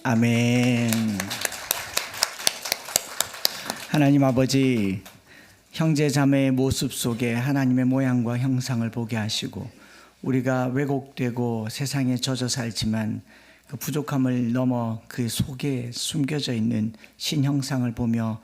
아멘. 하나님 아버지, 형제 자매의 모습 속에 하나님의 모양과 형상을 보게 하시고, 우리가 왜곡되고 세상에 젖어 살지만 그 부족함을 넘어 그 속에 숨겨져 있는 신형상을 보며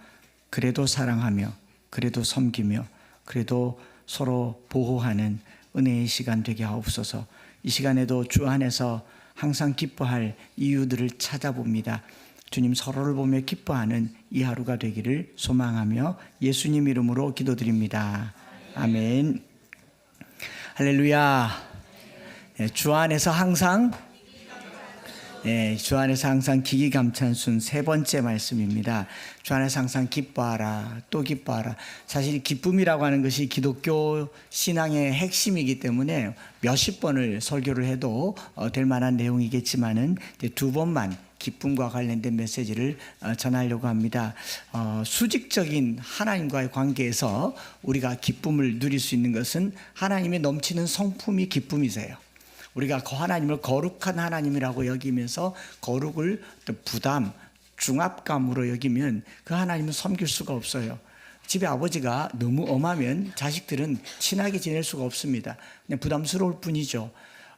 그래도 사랑하며 그래도 섬기며 그래도 서로 보호하는 은혜의 시간 되게 하옵소서. 이 시간에도 주 안에서 항상 기뻐할 이유들을 찾아봅니다. 주님, 서로를 보며 기뻐하는 이 하루가 되기를 소망하며 예수님 이름으로 기도드립니다. 아멘. 할렐루야. 주 안에서 항상 주 안에서 항상 기기감찬순 세 번째 말씀입니다. 주 안에서 항상 기뻐하라, 또 기뻐하라. 사실 기쁨이라고 하는 것이 기독교 신앙의 핵심이기 때문에 몇십 번을 설교를 해도 될 만한 내용이겠지만은 두 번만 기쁨과 관련된 메시지를 전하려고 합니다. 수직적인 하나님과의 관계에서 우리가 기쁨을 누릴 수 있는 것은 하나님의 넘치는 성품이 기쁨이세요. 우리가 하나님을 거룩한 하나님이라고 여기면서 거룩을 부담, 중압감으로 여기면 그 하나님은 섬길 수가 없어요. 집에 아버지가 너무 엄하면 자식들은 친하게 지낼 수가 없습니다. 그냥 부담스러울 뿐이죠.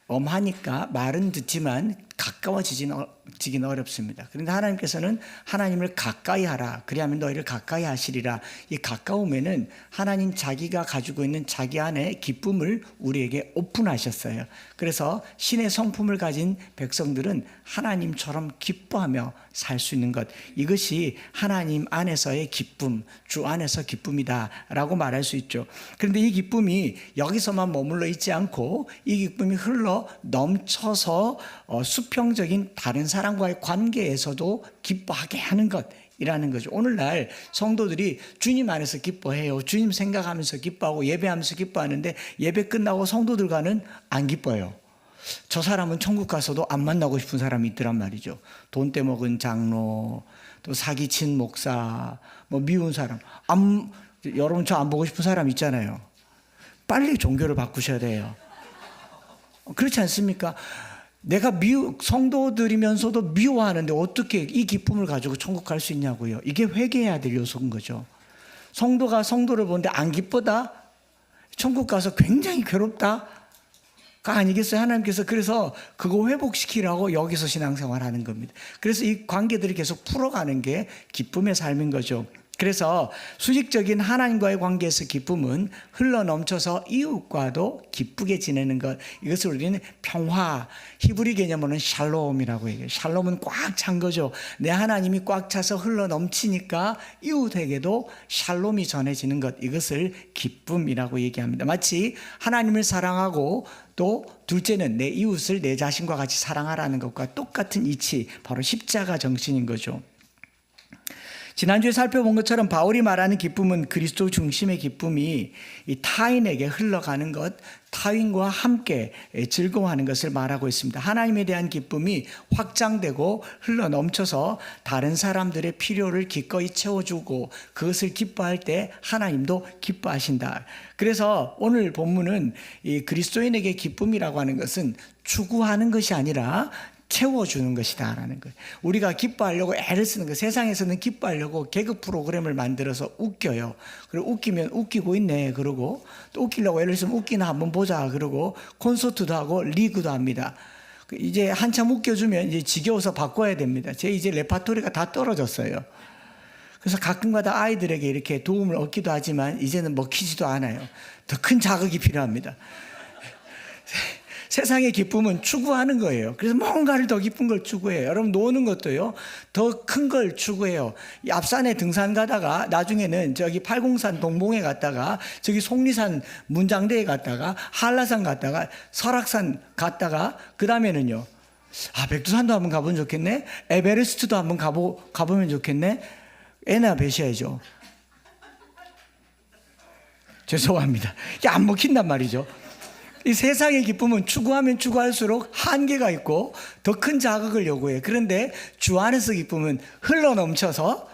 엄하니까 말은 듣지만 가까워지긴 어렵습니다. 그런데 하나님께서는 하나님을 가까이 하라, 그리하면 너희를 가까이 하시리라. 이 가까우면은 하나님 자기가 가지고 있는 자기 안에 기쁨을 우리에게 오픈하셨어요. 그래서 신의 성품을 가진 백성들은 하나님처럼 기뻐하며 살 수 있는 것, 이것이 하나님 안에서의 기쁨, 주 안에서 기쁨이다 라고 말할 수 있죠. 그런데 이 기쁨이 여기서만 머물러 있지 않고 이 기쁨이 흘러 넘쳐서 수평적인 다른 사람과의 관계에서도 기뻐하게 하는 것이라는 거죠. 오늘날 성도들이 주님 안에서 기뻐해요. 주님 생각하면서 기뻐하고 예배하면서 기뻐하는데 예배 끝나고 성도들과는 안 기뻐요. 저 사람은 천국 가서도 안 만나고 싶은 사람이 있더란 말이죠. 돈 떼먹은 장로, 또 사기친 목사, 뭐 미운 사람. 여러분 저 안 보고 싶은 사람 있잖아요. 빨리 종교를 바꾸셔야 돼요. 그렇지 않습니까? 내가 성도들이면서도 미워하는데 어떻게 이 기쁨을 가지고 천국 갈 수 있냐고요. 이게 회개해야 될 요소인 거죠. 성도가 성도를 보는데 안 기쁘다? 천국 가서 굉장히 괴롭다? 가 아니겠어요? 하나님께서 그래서 그거 회복시키라고 여기서 신앙생활 하는 겁니다. 그래서 이 관계들을 계속 풀어가는 게 기쁨의 삶인 거죠. 그래서 수직적인 하나님과의 관계에서 기쁨은 흘러넘쳐서 이웃과도 기쁘게 지내는 것, 이것을 우리는 평화, 히브리 개념으로는 샬롬이라고 얘기해요. 샬롬은 꽉 찬 거죠. 내 하나님이 꽉 차서 흘러넘치니까 이웃에게도 샬롬이 전해지는 것, 이것을 기쁨이라고 얘기합니다. 마치 하나님을 사랑하고 또 둘째는 내 이웃을 내 자신과 같이 사랑하라는 것과 똑같은 이치, 바로 십자가 정신인 거죠. 지난주에 살펴본 것처럼 바울이 말하는 기쁨은 그리스도 중심의 기쁨이 이 타인에게 흘러가는 것, 타인과 함께 즐거워하는 것을 말하고 있습니다. 하나님에 대한 기쁨이 확장되고 흘러넘쳐서 다른 사람들의 필요를 기꺼이 채워주고 그것을 기뻐할 때 하나님도 기뻐하신다. 그래서 오늘 본문은 이 그리스도인에게 기쁨이라고 하는 것은 추구하는 것이 아니라 채워주는 것이다 라는 거예요. 우리가 기뻐하려고 애를 쓰는 거예요. 세상에서는 기뻐하려고 개그 프로그램을 만들어서 웃겨요. 그리고 웃기면 웃기고 있네 그러고, 또 웃기려고 애를 쓰면 웃기나 한번 보자 그러고 콘서트도 하고 리그도 합니다. 이제 한참 웃겨주면 이제 지겨워서 바꿔야 됩니다. 제 이제 레파토리가 다 떨어졌어요. 그래서 가끔가다 아이들에게 이렇게 도움을 얻기도 하지만 이제는 먹히지도 않아요. 더 큰 자극이 필요합니다. 세상의 기쁨은 추구하는 거예요. 그래서 뭔가를 더 기쁜 걸 추구해요. 여러분 노는 것도요, 더 큰 걸 추구해요. 이 앞산에 등산 가다가 나중에는 저기 팔공산 동봉에 갔다가 저기 속리산 문장대에 갔다가 한라산 갔다가 설악산 갔다가 그 다음에는요, 백두산도 한번 가보면 좋겠네. 에베레스트도 한번 가보면 좋겠네. 애나 배셔야죠. 죄송합니다. 이게 안 먹힌단 말이죠. 이 세상의 기쁨은 추구하면 추구할수록 한계가 있고 더 큰 자극을 요구해요. 그런데 주 안에서 기쁨은 흘러넘쳐서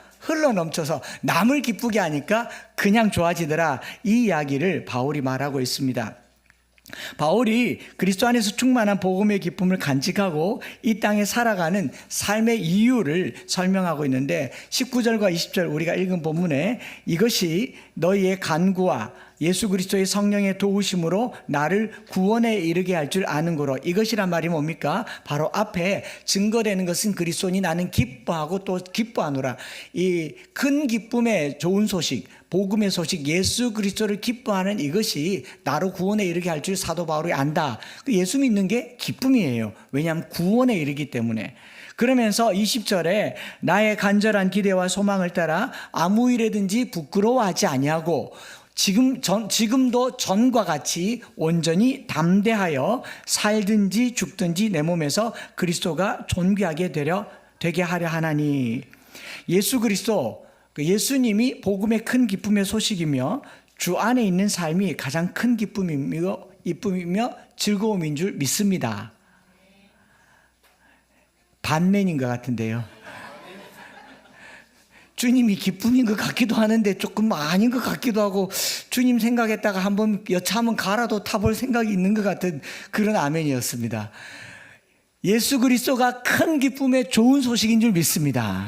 남을 기쁘게 하니까 그냥 좋아지더라. 이 이야기를 바울이 말하고 있습니다. 바울이 그리스도 안에서 충만한 복음의 기쁨을 간직하고 이 땅에 살아가는 삶의 이유를 설명하고 있는데 19절과 20절 우리가 읽은 본문에 이것이 너희의 간구와 예수 그리스도의 성령의 도우심으로 나를 구원에 이르게 할 줄 아는 거로. 이것이란 말이 뭡니까? 바로 앞에 증거되는 것은 그리스도니 나는 기뻐하고 또 기뻐하노라. 이 큰 기쁨의 좋은 소식, 복음의 소식, 예수 그리스도를 기뻐하는 이것이 나로 구원에 이르게 할 줄 사도 바울이 안다. 예수 믿는 게 기쁨이에요. 왜냐하면 구원에 이르기 때문에. 그러면서 20절에 나의 간절한 기대와 소망을 따라 아무 일에든지 부끄러워하지 아니하고 지금도 전과 같이 온전히 담대하여 살든지 죽든지 내 몸에서 그리스도가 존귀하게 되게 하려 하나니. 예수 그리스도, 예수님이 복음의 큰 기쁨의 소식이며 주 안에 있는 삶이 가장 큰 기쁨이며 즐거움인 줄 믿습니다. 반면인 것 같은데요. 주님이 기쁨인 것 같기도 하는데 조금 아닌 것 같기도 하고, 주님 생각했다가 한번 여차하면 가라도 타볼 생각이 있는 것 같은 그런 아멘이었습니다. 예수 그리스도가 큰 기쁨의 좋은 소식인 줄 믿습니다.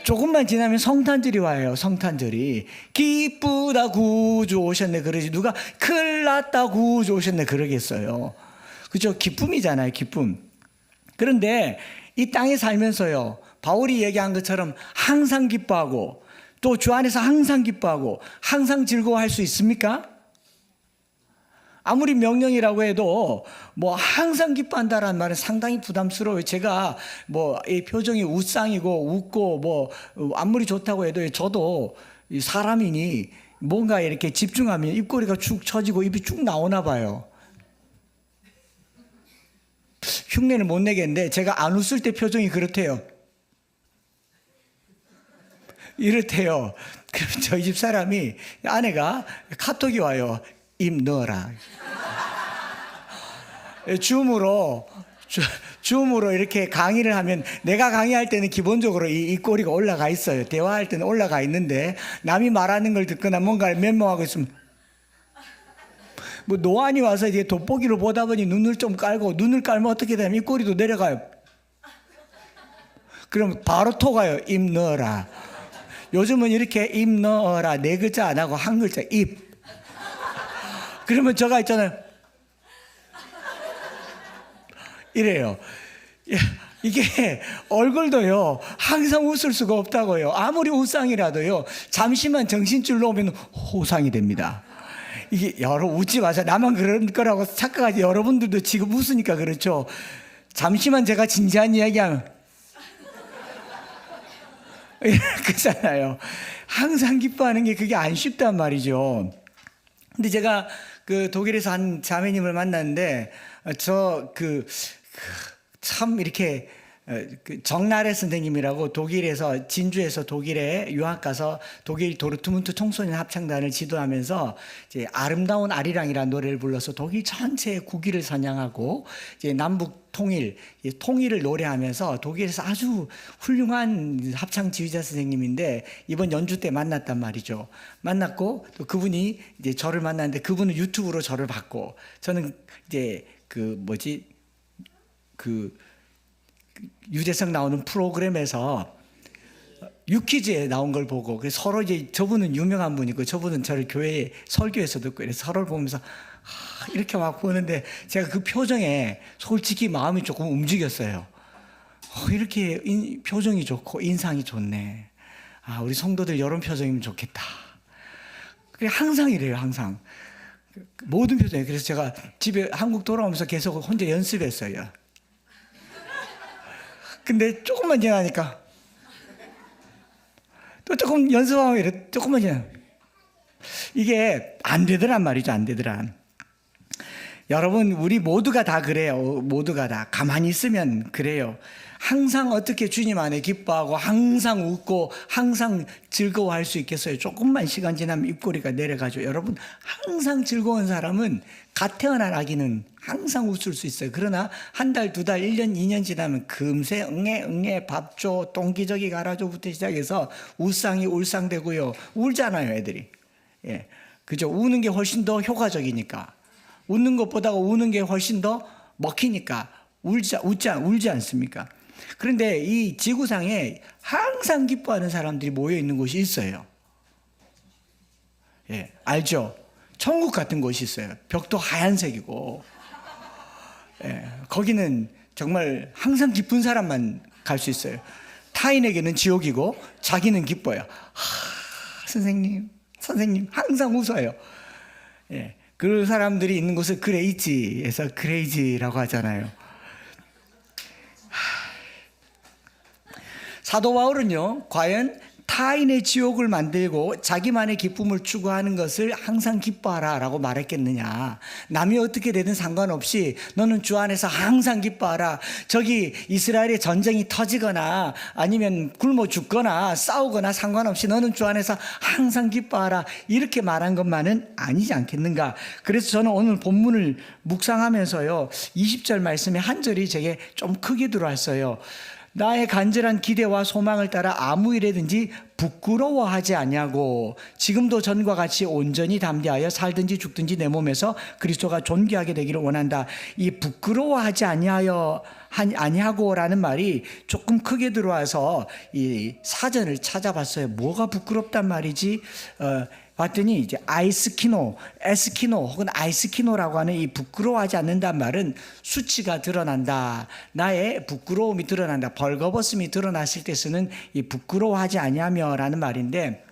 조금만 지나면 성탄절이 와요. 성탄절이 기쁘다 구주 오셨네 그러지, 누가 큰일 났다 구주 오셨네 그러겠어요. 그죠? 기쁨이잖아요, 기쁨. 그런데 이 땅에 살면서요, 바울이 얘기한 것처럼 항상 기뻐하고 또 주 안에서 항상 기뻐하고 항상 즐거워할 수 있습니까? 아무리 명령이라고 해도 뭐 항상 기뻐한다라는 말은 상당히 부담스러워요. 제가 뭐 이 표정이 웃상이고 웃고 뭐 아무리 좋다고 해도 저도 사람이니 뭔가 이렇게 집중하면 입꼬리가 축 처지고 입이 쭉 나오나 봐요. 흉내를 못 내겠는데 제가 안 웃을 때 표정이 그렇대요. 이렇대요. 그럼 저희 집 사람이, 아내가 카톡이 와요. 입 넣어라. 줌으로 이렇게 강의를 하면, 내가 강의할 때는 기본적으로 이 꼬리가 올라가 있어요. 대화할 때는 올라가 있는데 남이 말하는 걸 듣거나 뭔가를 멘모하고 있으면 뭐 노안이 와서 이제 돋보기로 보다 보니 눈을 좀 깔고, 눈을 깔면 어떻게 되냐면 이 꼬리도 내려가요. 그럼 바로 톡가요. 입 넣어라. 요즘은 이렇게 입 넣어라 네 글자 안 하고 한 글자 입. 그러면 저가 있잖아요. 이래요. 이게 얼굴도요 항상 웃을 수가 없다고요. 아무리 웃상이라도요 잠시만 정신줄로 오면 호상이 됩니다. 이게 웃지 마세요. 나만 그런 거라고 착각하지. 여러분들도 지금 웃으니까 그렇죠. 잠시만 제가 진지한 이야기하면 그렇잖아요. 항상 기뻐하는 게 그게 안 쉽단 말이죠. 근데 제가 그 독일에서 한 자매님을 만났는데 참 이렇게 정나래 선생님이라고 독일에서 진주에서 독일에 유학 가서 독일 도르트문트 청소년 합창단을 지도하면서 이제 아름다운 아리랑이라는 노래를 불러서 독일 전체의 국위를 선양하고 이제 남북 통일을 노래하면서 독일에서 아주 훌륭한 합창 지휘자 선생님인데 이번 연주 때 만났단 말이죠. 만났고 또 그분이 이제 저를 만났는데 그분은 유튜브로 저를 봤고 저는 이제 유재석 나오는 프로그램에서 유퀴즈에 나온 걸 보고 서로 이제 저분은 유명한 분이고 저분은 저를 교회 설교에서 듣고 이래서 서로를 보면서 이렇게 막 보는데 제가 그 표정에 솔직히 마음이 조금 움직였어요. 이렇게 표정이 좋고 인상이 좋네. 우리 성도들 이런 표정이면 좋겠다. 항상 이래요. 항상 모든 표정이. 그래서 제가 집에 한국 돌아오면서 계속 혼자 연습했어요. 근데 조금만 지나니까 또 조금 연습하면 이래. 조금만 지나 이게 안 되더란 말이죠. 안 되더란. 여러분 우리 모두가 다 그래요. 모두가 다 가만히 있으면 그래요. 항상 어떻게 주님 안에 기뻐하고 항상 웃고 항상 즐거워할 수 있겠어요? 조금만 시간 지나면 입꼬리가 내려가죠. 여러분 항상 즐거운 사람은 갓 태어난 아기는 항상 웃을 수 있어요. 그러나 한 달, 두 달, 1년, 2년 지나면 금세 응애 밥 줘, 똥기저귀 갈아줘부터 시작해서 울상이 울상되고요. 울잖아요 애들이. 예, 그죠? 우는 게 훨씬 더 효과적이니까. 웃는 것보다 우는 게 훨씬 더 먹히니까 울지 않습니까? 그런데 이 지구상에 항상 기뻐하는 사람들이 모여 있는 곳이 있어요. 예, 알죠? 천국 같은 곳이 있어요. 벽도 하얀색이고, 예, 거기는 정말 항상 기쁜 사람만 갈 수 있어요. 타인에게는 지옥이고 자기는 기뻐요. 선생님 항상 웃어요. 예, 그 사람들이 있는 곳을 그레이지에서 그레이지라고 하잖아요. 사도 바울은요, 과연 타인의 지옥을 만들고 자기만의 기쁨을 추구하는 것을 항상 기뻐하라 라고 말했겠느냐. 남이 어떻게 되든 상관없이 너는 주 안에서 항상 기뻐하라. 저기 이스라엘의 전쟁이 터지거나 아니면 굶어 죽거나 싸우거나 상관없이 너는 주 안에서 항상 기뻐하라, 이렇게 말한 것만은 아니지 않겠는가. 그래서 저는 오늘 본문을 묵상하면서요, 20절 말씀의 한 절이 제게 좀 크게 들어왔어요. 나의 간절한 기대와 소망을 따라 아무 일에든지 부끄러워하지 아니하고 지금도 전과 같이 온전히 담대하여 살든지 죽든지 내 몸에서 그리스도가 존귀하게 되기를 원한다. 이 부끄러워하지 아니하고라는 말이 조금 크게 들어와서 이 사전을 찾아봤어요. 뭐가 부끄럽단 말이지? 봤더니 이제 에스키노 혹은 아이스키노라고 하는 이 부끄러워하지 않는다는 말은 수치가 드러난다, 나의 부끄러움이 드러난다, 벌거벗음이 드러났을 때 쓰는 이 부끄러워하지 아니하며라는 말인데,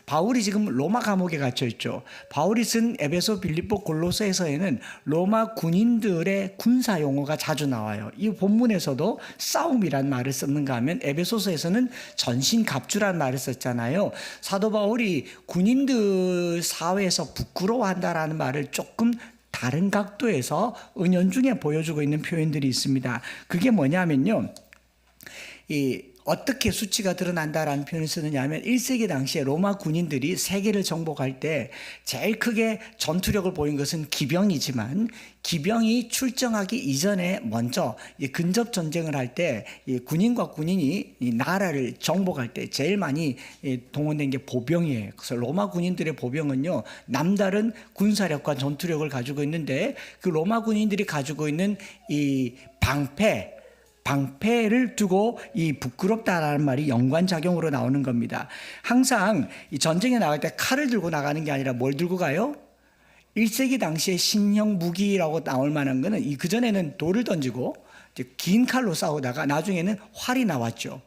바울이 지금 로마 감옥에 갇혀 있죠. 바울이 쓴 에베소, 빌립보, 골로새서에는 로마 군인들의 군사 용어가 자주 나와요. 이 본문에서도 싸움이란 말을 썼는가 하면 에베소서에서는 전신갑주란 말을 썼잖아요. 사도 바울이 군인들 사회에서 부끄러워한다라는 말을 조금 다른 각도에서 은연중에 보여주고 있는 표현들이 있습니다. 그게 뭐냐면요, 어떻게 수치가 드러난다라는 표현을 쓰느냐 하면, 1세기 당시에 로마 군인들이 세계를 정복할 때 제일 크게 전투력을 보인 것은 기병이지만, 기병이 출정하기 이전에 먼저 근접 전쟁을 할 때 군인과 군인이 이 나라를 정복할 때 제일 많이 동원된 게 보병이에요. 그래서 로마 군인들의 보병은요, 남다른 군사력과 전투력을 가지고 있는데, 그 로마 군인들이 가지고 있는 이 방패를 두고 이 부끄럽다라는 말이 연관작용으로 나오는 겁니다. 항상 이 전쟁에 나갈 때 칼을 들고 나가는 게 아니라 뭘 들고 가요? 1세기 당시에 신형 무기라고 나올 만한 거는, 그전에는 돌을 던지고 긴 칼로 싸우다가 나중에는 활이 나왔죠.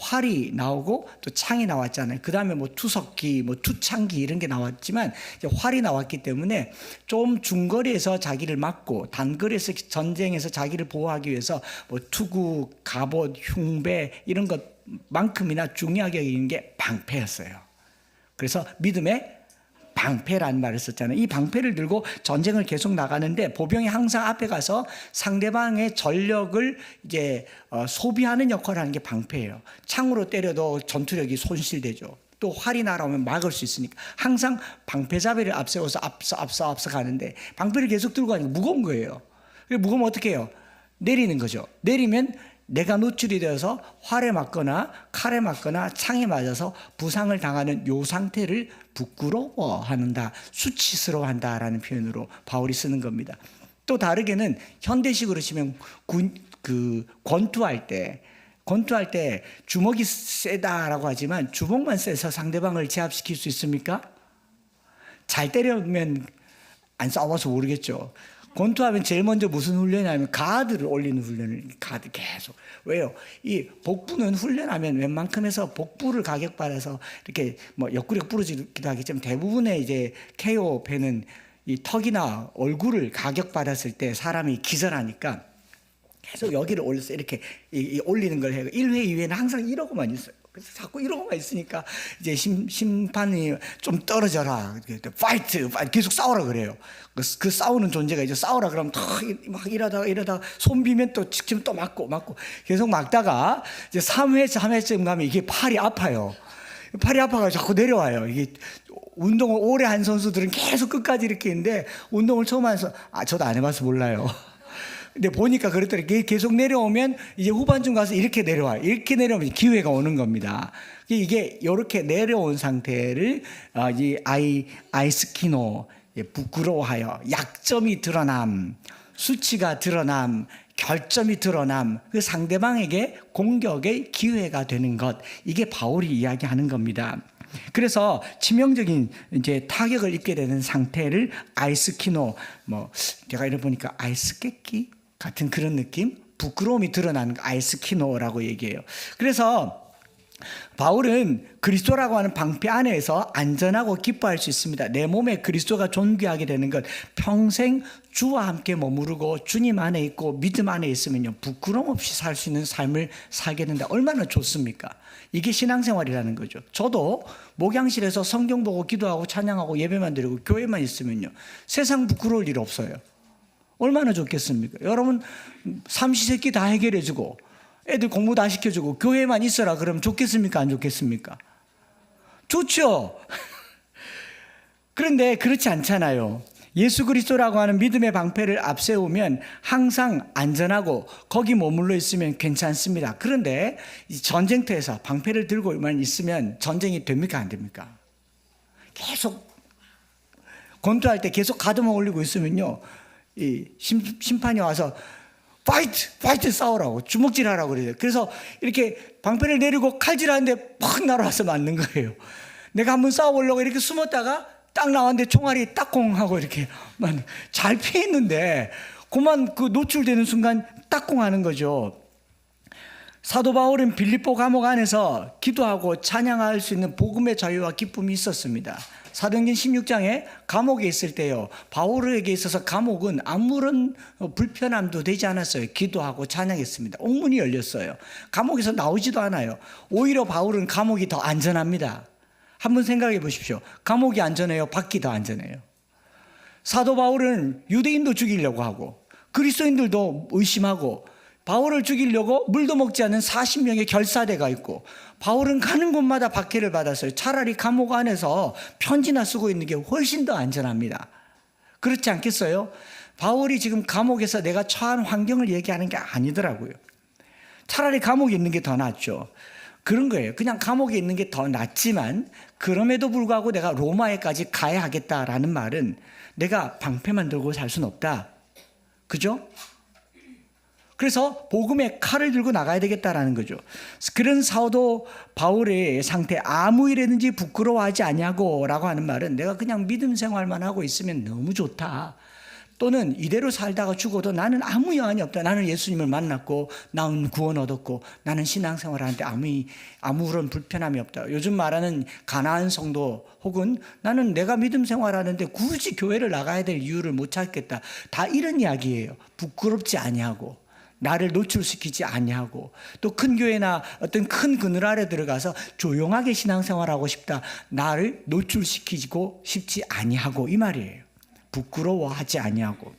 활이 나오고 또 창이 나왔잖아요. 그 다음에 뭐 투석기, 뭐 투창기 이런 게 나왔지만, 이제 활이 나왔기 때문에 좀 중거리에서 자기를 막고 단거리에서 전쟁에서 자기를 보호하기 위해서 뭐 투구, 갑옷, 흉배 이런 것만큼이나 중요하게 여기는 게 방패였어요. 그래서 믿음의 방패라는 말을 썼잖아요. 이 방패를 들고 전쟁을 계속 나가는데, 보병이 항상 앞에 가서 상대방의 전력을 이제 소비하는 역할을 하는 게 방패예요. 창으로 때려도 전투력이 손실되죠. 또 활이 날아오면 막을 수 있으니까 항상 방패잡이를 앞세워서 앞서 가는데, 방패를 계속 들고 가니까 무거운 거예요. 무거우면 어떻게 해요? 내리는 거죠. 내리면 내가 노출이 되어서 활에 맞거나 칼에 맞거나 창에 맞아서 부상을 당하는 요 상태를 부끄러워한다, 수치스러워한다라는 표현으로 바울이 쓰는 겁니다. 또 다르게는 현대식으로 치면 권투할 때 주먹이 세다라고 하지만, 주먹만 세서 상대방을 제압시킬 수 있습니까? 잘 때려면 안 싸워서 모르겠죠. 권투하면 제일 먼저 무슨 훈련이냐면 가드를 올리는 훈련을, 가드 계속. 왜요? 이 복부는 훈련하면 웬만큼 해서 복부를 가격받아서 이렇게 뭐 옆구리가 부러지기도 하겠지만, 대부분의 이제 KO 배는 이 턱이나 얼굴을 가격받았을 때 사람이 기절하니까 계속 여기를 올려서 이렇게 올리는 걸 해요. 1회, 2회는 항상 이러고만 있어요. 그래서 자꾸 이러고만 있으니까 이제 심판이 좀 떨어져라, 파이트 계속 싸우라 그래요. 그 싸우는 존재가 이제 싸우라 그러면 막 이러다가 손 비면 또 지금 또 맞고 계속 막다가 이제 3회쯤 가면 이게 팔이 아파요. 팔이 아파가지고 자꾸 내려와요. 이게 운동을 오래 한 선수들은 계속 끝까지 이렇게 있는데, 운동을 처음 해서 저도 안 해봐서 몰라요. 근데 보니까 그랬더니 계속 내려오면 이제 후반쯤 가서 이렇게 내려와요. 이렇게 내려오면 기회가 오는 겁니다. 이게 이렇게 내려온 상태를 이 아이스키노, 부끄러워하여 약점이 드러남, 수치가 드러남, 결점이 드러남, 그 상대방에게 공격의 기회가 되는 것, 이게 바울이 이야기하는 겁니다. 그래서 치명적인 이제 타격을 입게 되는 상태를 아이스키노, 제가 이래 보니까 아이스깨끼 같은 그런 느낌, 부끄러움이 드러나는 아이스키노라고 얘기해요. 그래서 바울은 그리스도라고 하는 방패 안에서 안전하고 기뻐할 수 있습니다. 내 몸에 그리스도가 존귀하게 되는 것, 평생 주와 함께 머무르고 주님 안에 있고 믿음 안에 있으면요, 부끄러움 없이 살 수 있는 삶을 살게 된다. 얼마나 좋습니까? 이게 신앙생활이라는 거죠. 저도 목양실에서 성경 보고 기도하고 찬양하고 예배만 드리고 교회만 있으면요, 세상 부끄러울 일 없어요. 얼마나 좋겠습니까? 여러분 삼시세끼 다 해결해주고 애들 공부 다 시켜주고 교회만 있어라 그러면 좋겠습니까? 안 좋겠습니까? 좋죠. 그런데 그렇지 않잖아요. 예수 그리스도라고 하는 믿음의 방패를 앞세우면 항상 안전하고 거기 머물러 있으면 괜찮습니다. 그런데 전쟁터에서 방패를 들고만 있으면 전쟁이 됩니까? 안 됩니까? 계속 권투할 때 계속 가드만 올리고 있으면요, 이 심판이 와서 파이트 싸우라고, 주먹질하라고 그래요. 그래서 이렇게 방패를 내리고 칼질하는데 팍 날아와서 맞는 거예요. 내가 한번 싸워보려고 이렇게 숨었다가 딱 나왔는데 총알이 딱공 하고 이렇게 잘 피했는데 그만 그 노출되는 순간 딱공 하는 거죠. 사도 바울은 빌립보 감옥 안에서 기도하고 찬양할 수 있는 복음의 자유와 기쁨이 있었습니다. 사도행전 16장에 감옥에 있을 때요, 바울에게 있어서 감옥은 아무런 불편함도 되지 않았어요. 기도하고 찬양했습니다. 옥문이 열렸어요. 감옥에서 나오지도 않아요. 오히려 바울은 감옥이 더 안전합니다. 한번 생각해 보십시오. 감옥이 안전해요? 밖이 더 안전해요? 사도 바울은 유대인도 죽이려고 하고 그리스도인들도 의심하고, 바울을 죽이려고 물도 먹지 않은 40명의 결사대가 있고, 바울은 가는 곳마다 박해를 받았어요. 차라리 감옥 안에서 편지나 쓰고 있는 게 훨씬 더 안전합니다. 그렇지 않겠어요? 바울이 지금 감옥에서 내가 처한 환경을 얘기하는 게 아니더라고요. 차라리 감옥에 있는 게 더 낫죠. 그런 거예요. 그냥 감옥에 있는 게 더 낫지만 그럼에도 불구하고 내가 로마에까지 가야 하겠다라는 말은 내가 방패만 들고 살 수는 없다. 그죠? 그래서 복음의 칼을 들고 나가야 되겠다라는 거죠. 그런 사도 바울의 상태, 아무 일에든지 부끄러워하지 아니하고 라고 하는 말은 내가 그냥 믿음 생활만 하고 있으면 너무 좋다. 또는 이대로 살다가 죽어도 나는 아무 여한이 없다. 나는 예수님을 만났고 나는 구원 얻었고 나는 신앙생활하는데 아무런 불편함이 없다. 요즘 말하는 가나안 성도 혹은 나는 내가 믿음 생활하는데 굳이 교회를 나가야 될 이유를 못 찾겠다. 다 이런 이야기예요. 부끄럽지 아니하고 나를 노출시키지 아니하고 또 큰 교회나 어떤 큰 그늘 아래 들어가서 조용하게 신앙생활하고 싶다. 나를 노출시키고 싶지 아니하고 이 말이에요. 부끄러워하지 아니하고.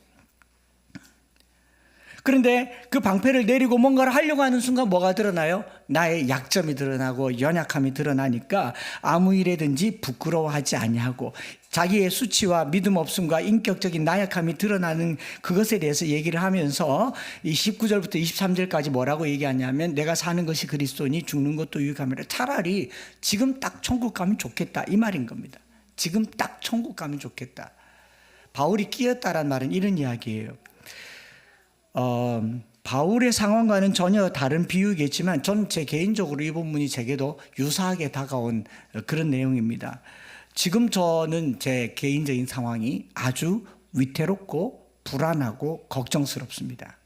그런데 그 방패를 내리고 뭔가를 하려고 하는 순간 뭐가 드러나요? 나의 약점이 드러나고 연약함이 드러나니까 아무 일에든지 부끄러워하지 아니하고 자기의 수치와 믿음 없음과 인격적인 나약함이 드러나는 그것에 대해서 얘기를 하면서 이 19절부터 23절까지 뭐라고 얘기하냐면 내가 사는 것이 그리스도니 죽는 것도 유익함이라. 차라리 지금 딱 천국 가면 좋겠다 이 말인 겁니다. 지금 딱 천국 가면 좋겠다. 바울이 끼었다란 말은 이런 이야기예요. 바울의 상황과는 전혀 다른 비유겠지만 전 제 개인적으로 이 본문이 제게도 유사하게 다가온 그런 내용입니다. 지금 저는 제 개인적인 상황이 아주 위태롭고 불안하고 걱정스럽습니다.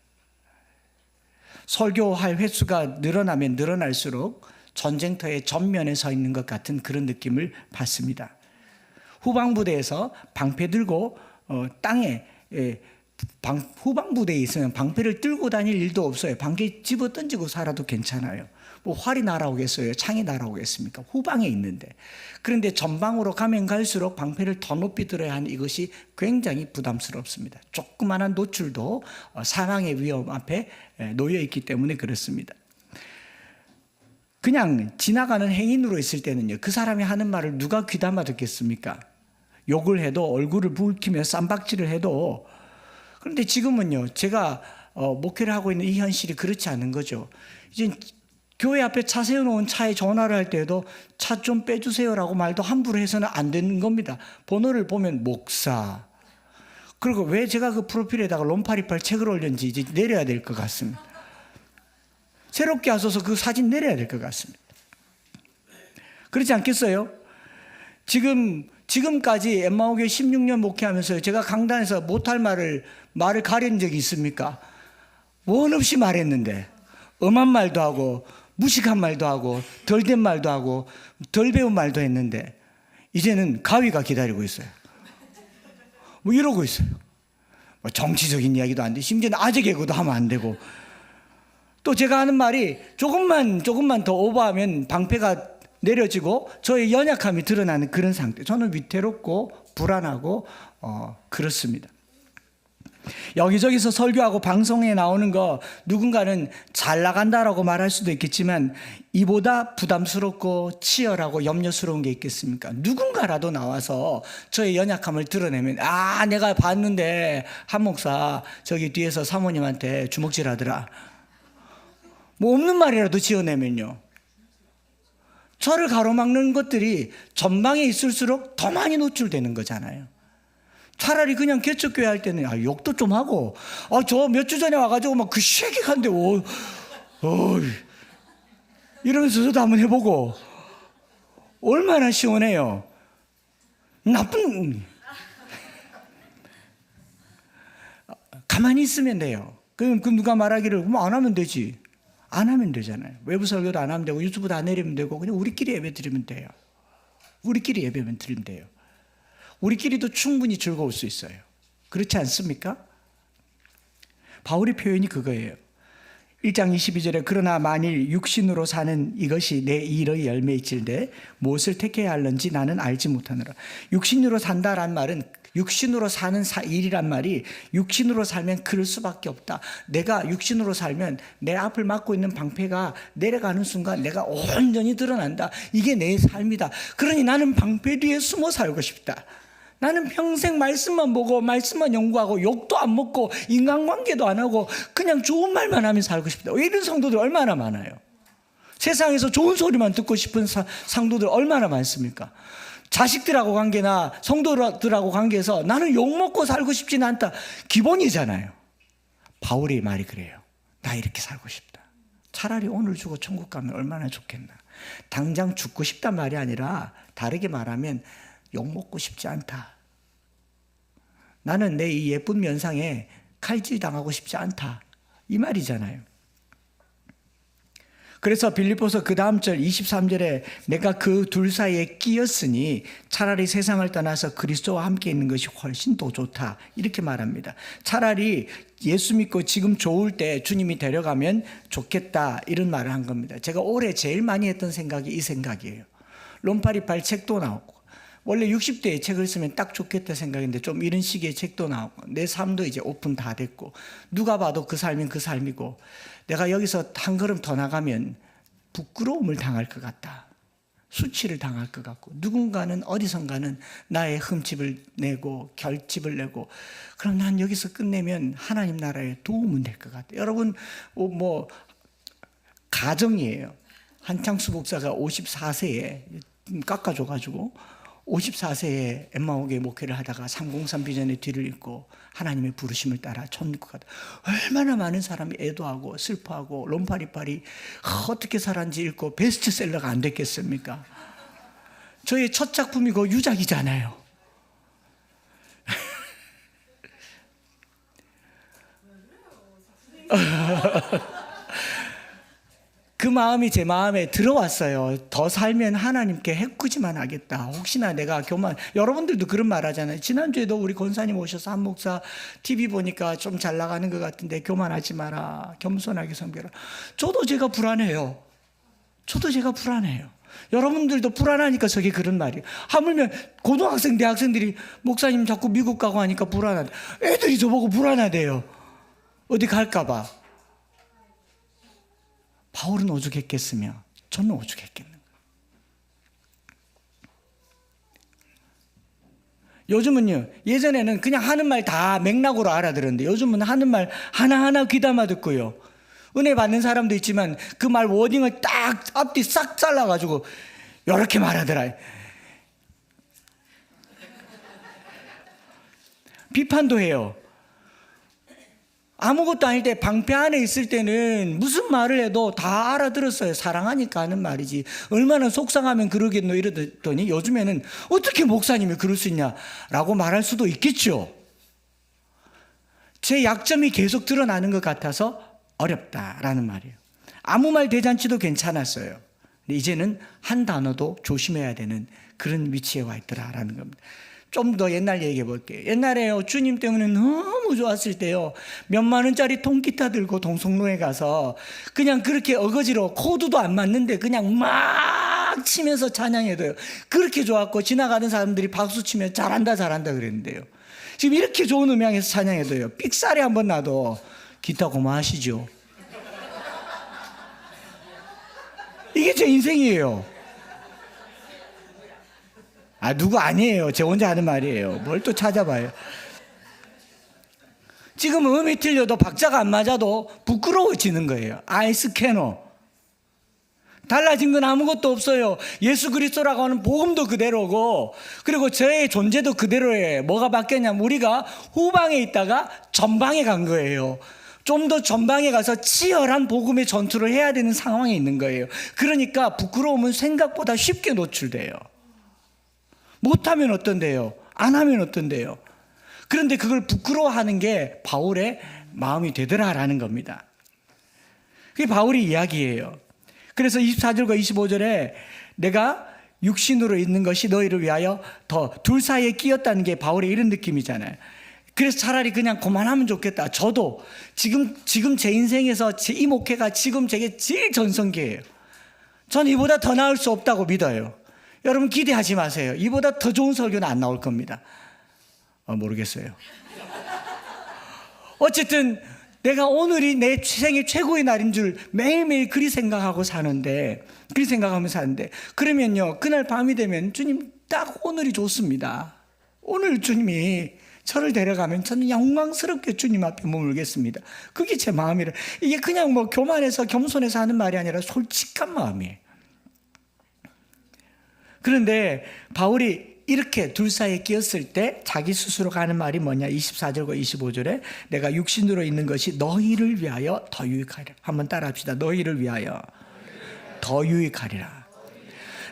설교할 횟수가 늘어나면 늘어날수록 전쟁터의 전면에 서 있는 것 같은 그런 느낌을 받습니다. 후방부대에서 방패 들고 땅에 후방부대에 있으면 방패를 들고 다닐 일도 없어요. 방패 집어 던지고 살아도 괜찮아요. 뭐 활이 날아오겠어요? 창이 날아오겠습니까? 후방에 있는데. 그런데 전방으로 가면 갈수록 방패를 더 높이 들어야 하는 이것이 굉장히 부담스럽습니다. 조그마한 노출도 사망의 위험 앞에 놓여 있기 때문에 그렇습니다. 그냥 지나가는 행인으로 있을 때는요, 그 사람이 하는 말을 누가 귀담아 듣겠습니까? 욕을 해도 얼굴을 붉히며 쌈박질을 해도. 그런데 지금은요, 제가 목회를 하고 있는 이 현실이 그렇지 않은 거죠. 이제 교회 앞에 차 세워놓은 차에 전화를 할 때에도 차 좀 빼주세요라고 말도 함부로 해서는 안 되는 겁니다. 번호를 보면 목사. 그리고 왜 제가 그 프로필에다가 롬파리팔 책을 올렸는지 이제 내려야 될 것 같습니다. 새롭게 하셔서 그 사진 내려야 될 것 같습니다. 그렇지 않겠어요? 지금까지 엠마오교회 16년 목회하면서 제가 강단에서 못할 말을 가린 적이 있습니까? 원 없이 말했는데 엄한 말도 하고 무식한 말도 하고 덜 된 말도 하고 덜 배운 말도 했는데 이제는 가위가 기다리고 있어요. 뭐 이러고 있어요. 뭐 정치적인 이야기도 안 돼. 심지어는 아재 개그도 하면 안 되고. 또 제가 하는 말이 조금만 더 오버하면 방패가 내려지고 저의 연약함이 드러나는 그런 상태. 저는 위태롭고 불안하고 그렇습니다. 여기저기서 설교하고 방송에 나오는 거 누군가는 잘 나간다라고 말할 수도 있겠지만 이보다 부담스럽고 치열하고 염려스러운 게 있겠습니까? 누군가라도 나와서 저의 연약함을 드러내면 내가 봤는데 한 목사 저기 뒤에서 사모님한테 주먹질 하더라. 뭐 없는 말이라도 지어내면요. 저를 가로막는 것들이 전방에 있을수록 더 많이 노출되는 거잖아요. 차라리 그냥 개척교회 할 때는 욕도 좀 하고 저 몇 주 전에 와가지고 막 그 쉐익한데 이러면서 저도 한번 해보고 얼마나 시원해요. 가만히 있으면 돼요. 그럼 누가 말하기를 안 하면 되지. 안 하면 되잖아요. 외부 설교도 안 하면 되고 유튜브 다 내리면 되고 그냥 우리끼리 예배 드리면 돼요. 우리끼리 예배만 드리면 돼요. 우리끼리도 충분히 즐거울 수 있어요. 그렇지 않습니까? 바울의 표현이 그거예요. 1장 22절에 그러나 만일 육신으로 사는 이것이 내 일의 열매일진데 무엇을 택해야 할는지 나는 알지 못하노라. 육신으로 산다란 말은 육신으로 사는 일이란 말이 육신으로 살면 그럴 수밖에 없다. 내가 육신으로 살면 내 앞을 막고 있는 방패가 내려가는 순간 내가 온전히 드러난다. 이게 내 삶이다. 그러니 나는 방패 뒤에 숨어 살고 싶다. 나는 평생 말씀만 보고 말씀만 연구하고 욕도 안 먹고 인간관계도 안 하고 그냥 좋은 말만 하며 살고 싶다. 이런 성도들 얼마나 많아요. 세상에서 좋은 소리만 듣고 싶은 성도들 얼마나 많습니까? 자식들하고 관계나 성도들하고 관계에서 나는 욕먹고 살고 싶지는 않다. 기본이잖아요. 바울의 말이 그래요. 나 이렇게 살고 싶다. 차라리 오늘 죽어 천국 가면 얼마나 좋겠나. 당장 죽고 싶단 말이 아니라 다르게 말하면 욕먹고 싶지 않다. 나는 내 이 예쁜 면상에 칼질 당하고 싶지 않다. 이 말이잖아요. 그래서 빌립보서 그 다음 절 23절에 내가 그 둘 사이에 끼었으니 차라리 세상을 떠나서 그리스도와 함께 있는 것이 훨씬 더 좋다. 이렇게 말합니다. 차라리 예수 믿고 지금 좋을 때 주님이 데려가면 좋겠다. 이런 말을 한 겁니다. 제가 올해 제일 많이 했던 생각이 이 생각이에요. 롬파리팔 책도 나오고 원래 60대에 책을 쓰면 딱 좋겠다 생각인데 좀 이런 식의 책도 나오고 내 삶도 이제 오픈 다 됐고 누가 봐도 그 삶은 그 삶이고 내가 여기서 한 걸음 더 나가면 부끄러움을 당할 것 같다. 수치를 당할 것 같고 누군가는 어디선가는 나의 흠집을 내고 결집을 내고 그럼 난 여기서 끝내면 하나님 나라에 도움은 될 것 같다. 여러분 뭐 가정이에요. 한창수 목사가 54세에 깎아줘가지고 54세에 엠마오교회 목회를 하다가 303 비전의 뒤를 잇고 하나님의 부르심을 따라 천국 가다. 얼마나 많은 사람이 애도하고 슬퍼하고 롬파리팔이 어떻게 살았는지 읽고 베스트셀러가 안 됐겠습니까? 저의 첫 작품이 그 유작이잖아요. 그 마음이 제 마음에 들어왔어요. 더 살면 하나님께 해꾸지만 하겠다. 혹시나 내가 여러분들도 그런 말 하잖아요. 지난주에도 우리 권사님 오셔서 한 목사 TV 보니까 좀 잘 나가는 것 같은데 교만하지 마라. 겸손하게 섬겨라. 저도 제가 불안해요. 여러분들도 불안하니까 저게 그런 말이에요. 하물며 고등학생, 대학생들이 목사님 자꾸 미국 가고 하니까 불안하다. 애들이 저보고 불안하대요. 어디 갈까봐. 바울은 오죽했겠으며 저는 오죽했겠는가. 요즘은요, 예전에는 그냥 하는 말 다 맥락으로 알아들었는데 요즘은 하는 말 하나하나 귀담아 듣고요. 은혜 받는 사람도 있지만 그 말 워딩을 딱 앞뒤 싹 잘라가지고 이렇게 말하더라. 비판도 해요. 아무것도 아닐 때 방패 안에 있을 때는 무슨 말을 해도 다 알아들었어요. 사랑하니까 하는 말이지. 얼마나 속상하면 그러겠노 이러더니 요즘에는 어떻게 목사님이 그럴 수 있냐라고 말할 수도 있겠죠. 제 약점이 계속 드러나는 것 같아서 어렵다라는 말이에요. 아무 말 대잔치도 괜찮았어요. 근데 이제는 한 단어도 조심해야 되는 그런 위치에 와 있더라라는 겁니다. 좀 더 옛날 얘기해 볼게요. 옛날에요, 주님 때문에 너무 좋았을 때요, 몇만 원짜리 통기타 들고 동성로에 가서 그냥 그렇게 어거지로 코드도 안 맞는데 그냥 막 치면서 찬양해도요, 그렇게 좋았고 지나가는 사람들이 박수 치면 잘한다 잘한다 그랬는데요, 지금 이렇게 좋은 음향에서 찬양해도요, 삑사리 한번 나도 기타 고마하시죠. 이게 제 인생이에요. 누구 아니에요. 제 혼자 하는 말이에요. 뭘 또 찾아봐요. 지금 음이 틀려도 박자가 안 맞아도 부끄러워지는 거예요. 아이스캐너. 달라진 건 아무것도 없어요. 예수 그리스도라고 하는 복음도 그대로고, 그리고 저의 존재도 그대로예요. 뭐가 바뀌었냐면 우리가 후방에 있다가 전방에 간 거예요. 좀 더 전방에 가서 치열한 복음의 전투를 해야 되는 상황에 있는 거예요. 그러니까 부끄러움은 생각보다 쉽게 노출돼요. 못하면 어떤데요? 안 하면 어떤데요? 그런데 그걸 부끄러워하는 게 바울의 마음이 되더라라는 겁니다. 그게 바울의 이야기예요. 그래서 24절과 25절에 내가 육신으로 있는 것이 너희를 위하여 더 둘 사이에 끼었다는 게 바울의 이런 느낌이잖아요. 그래서 차라리 그냥 그만하면 좋겠다. 저도 지금 제 인생에서 이 목회가 지금 제게 제일 전성기예요. 전 이보다 더 나을 수 없다고 믿어요. 여러분 기대하지 마세요. 이보다 더 좋은 설교는 안 나올 겁니다. 모르겠어요. 어쨌든 내가 오늘이 내 생애 최고의 날인 줄 매일매일 그리 생각하고 사는데, 그리 생각하면서 사는데, 그러면요, 그날 밤이 되면 주님 딱 오늘이 좋습니다. 오늘 주님이 저를 데려가면 저는 영광스럽게 주님 앞에 머물겠습니다. 그게 제 마음이라. 이게 그냥 뭐 교만해서 겸손해서 하는 말이 아니라 솔직한 마음이에요. 그런데 바울이 이렇게 둘 사이에 끼었을 때 자기 스스로가 하는 말이 뭐냐? 24절과 25절에 내가 육신으로 있는 것이 너희를 위하여 더 유익하리라. 한번 따라 합시다. 너희를 위하여 더 유익하리라.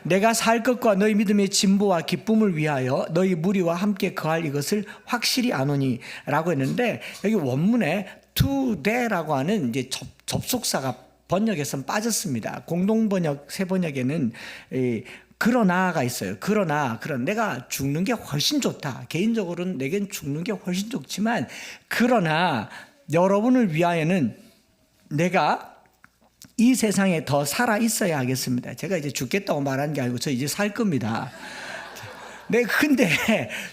내가 살 것과 너희 믿음의 진보와 기쁨을 위하여 너희 무리와 함께 거할 이것을 확실히 아노니 라고 했는데, 여기 원문에 to대라고 하는 이제 접속사가 번역에선 빠졌습니다. 공동번역 새 번역에는 그러나가 있어요. 그러나 내가 죽는 게 훨씬 좋다. 개인적으로는 내겐 죽는 게 훨씬 좋지만, 그러나 여러분을 위하여는 내가 이 세상에 더 살아 있어야 하겠습니다. 제가 이제 죽겠다고 말하는 게 아니고 저 이제 살 겁니다. 근데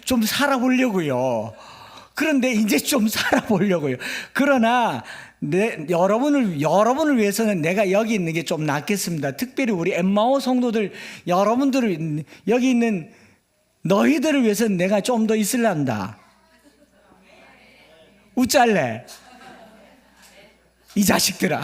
좀 살아보려고요. 그런데 이제 좀 살아보려고요. 그러나 여러분을 위해서는 내가 여기 있는 게 좀 낫겠습니다. 특별히 우리 엠마오 성도들, 여러분들을, 여기 있는 너희들을 위해서는 내가 좀 더 있을란다. 웃잘래? 이 자식들아.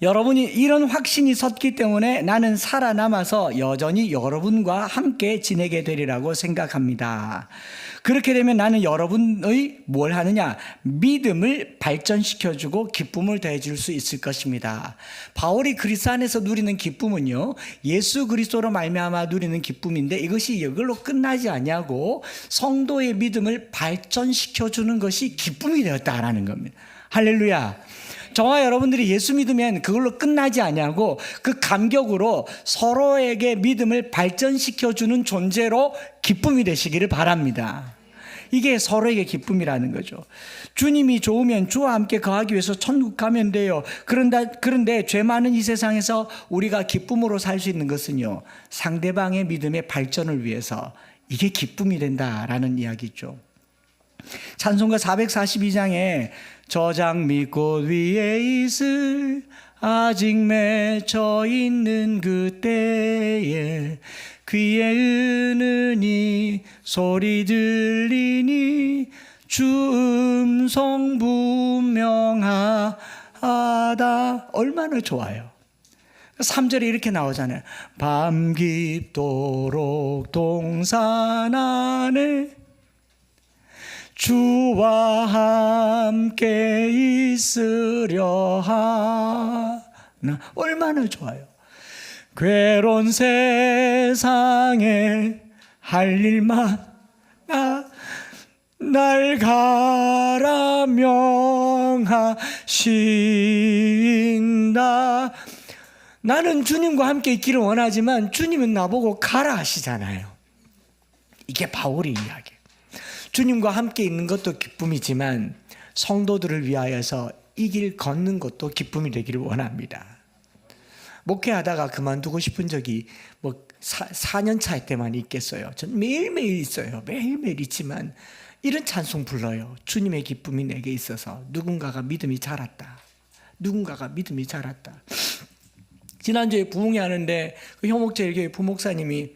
여러분이 이런 확신이 섰기 때문에 나는 살아남아서 여전히 여러분과 함께 지내게 되리라고 생각합니다. 그렇게 되면 나는 여러분의 뭘 하느냐? 믿음을 발전시켜주고 기쁨을 더해줄 수 있을 것입니다. 바울이 그리스도 안에서 누리는 기쁨은요, 예수 그리스도로 말미암아 누리는 기쁨인데 이것이 이걸로 끝나지 아니하고 성도의 믿음을 발전시켜주는 것이 기쁨이 되었다라는 겁니다. 할렐루야. 저와 여러분들이 예수 믿으면 그걸로 끝나지 아니하고 그 감격으로 서로에게 믿음을 발전시켜주는 존재로 기쁨이 되시기를 바랍니다. 이게 서로에게 기쁨이라는 거죠. 주님이 좋으면 주와 함께 거하기 위해서 천국 가면 돼요. 그런데 죄 많은 이 세상에서 우리가 기쁨으로 살 수 있는 것은요, 상대방의 믿음의 발전을 위해서, 이게 기쁨이 된다라는 이야기죠. 찬송가 442장에 저장 밑꽃 위에 있을 아직 맺혀 있는 그때에 귀에 은은히 소리 들리니 주 음성 분명하다. 얼마나 좋아요. 3절에 이렇게 나오잖아요. 밤 깊도록 동산 안에 주와 함께 있으려 하나. 얼마나 좋아요. 괴로운 세상에 할 일만 날 가라 명하신다. 나는 주님과 함께 있기를 원하지만 주님은 나보고 가라 하시잖아요. 이게 바울의 이야기. 주님과 함께 있는 것도 기쁨이지만 성도들을 위하여서 이 길 걷는 것도 기쁨이 되기를 원합니다. 목회하다가 그만두고 싶은 적이 4년 차 때만 있겠어요. 전 매일매일 있어요. 매일매일 있지만 이런 찬송 불러요. 주님의 기쁨이 내게 있어서 누군가가 믿음이 자랐다. 누군가가 믿음이 자랐다. 지난주에 부흥회 하는데 그 효목제일교회 부목사님이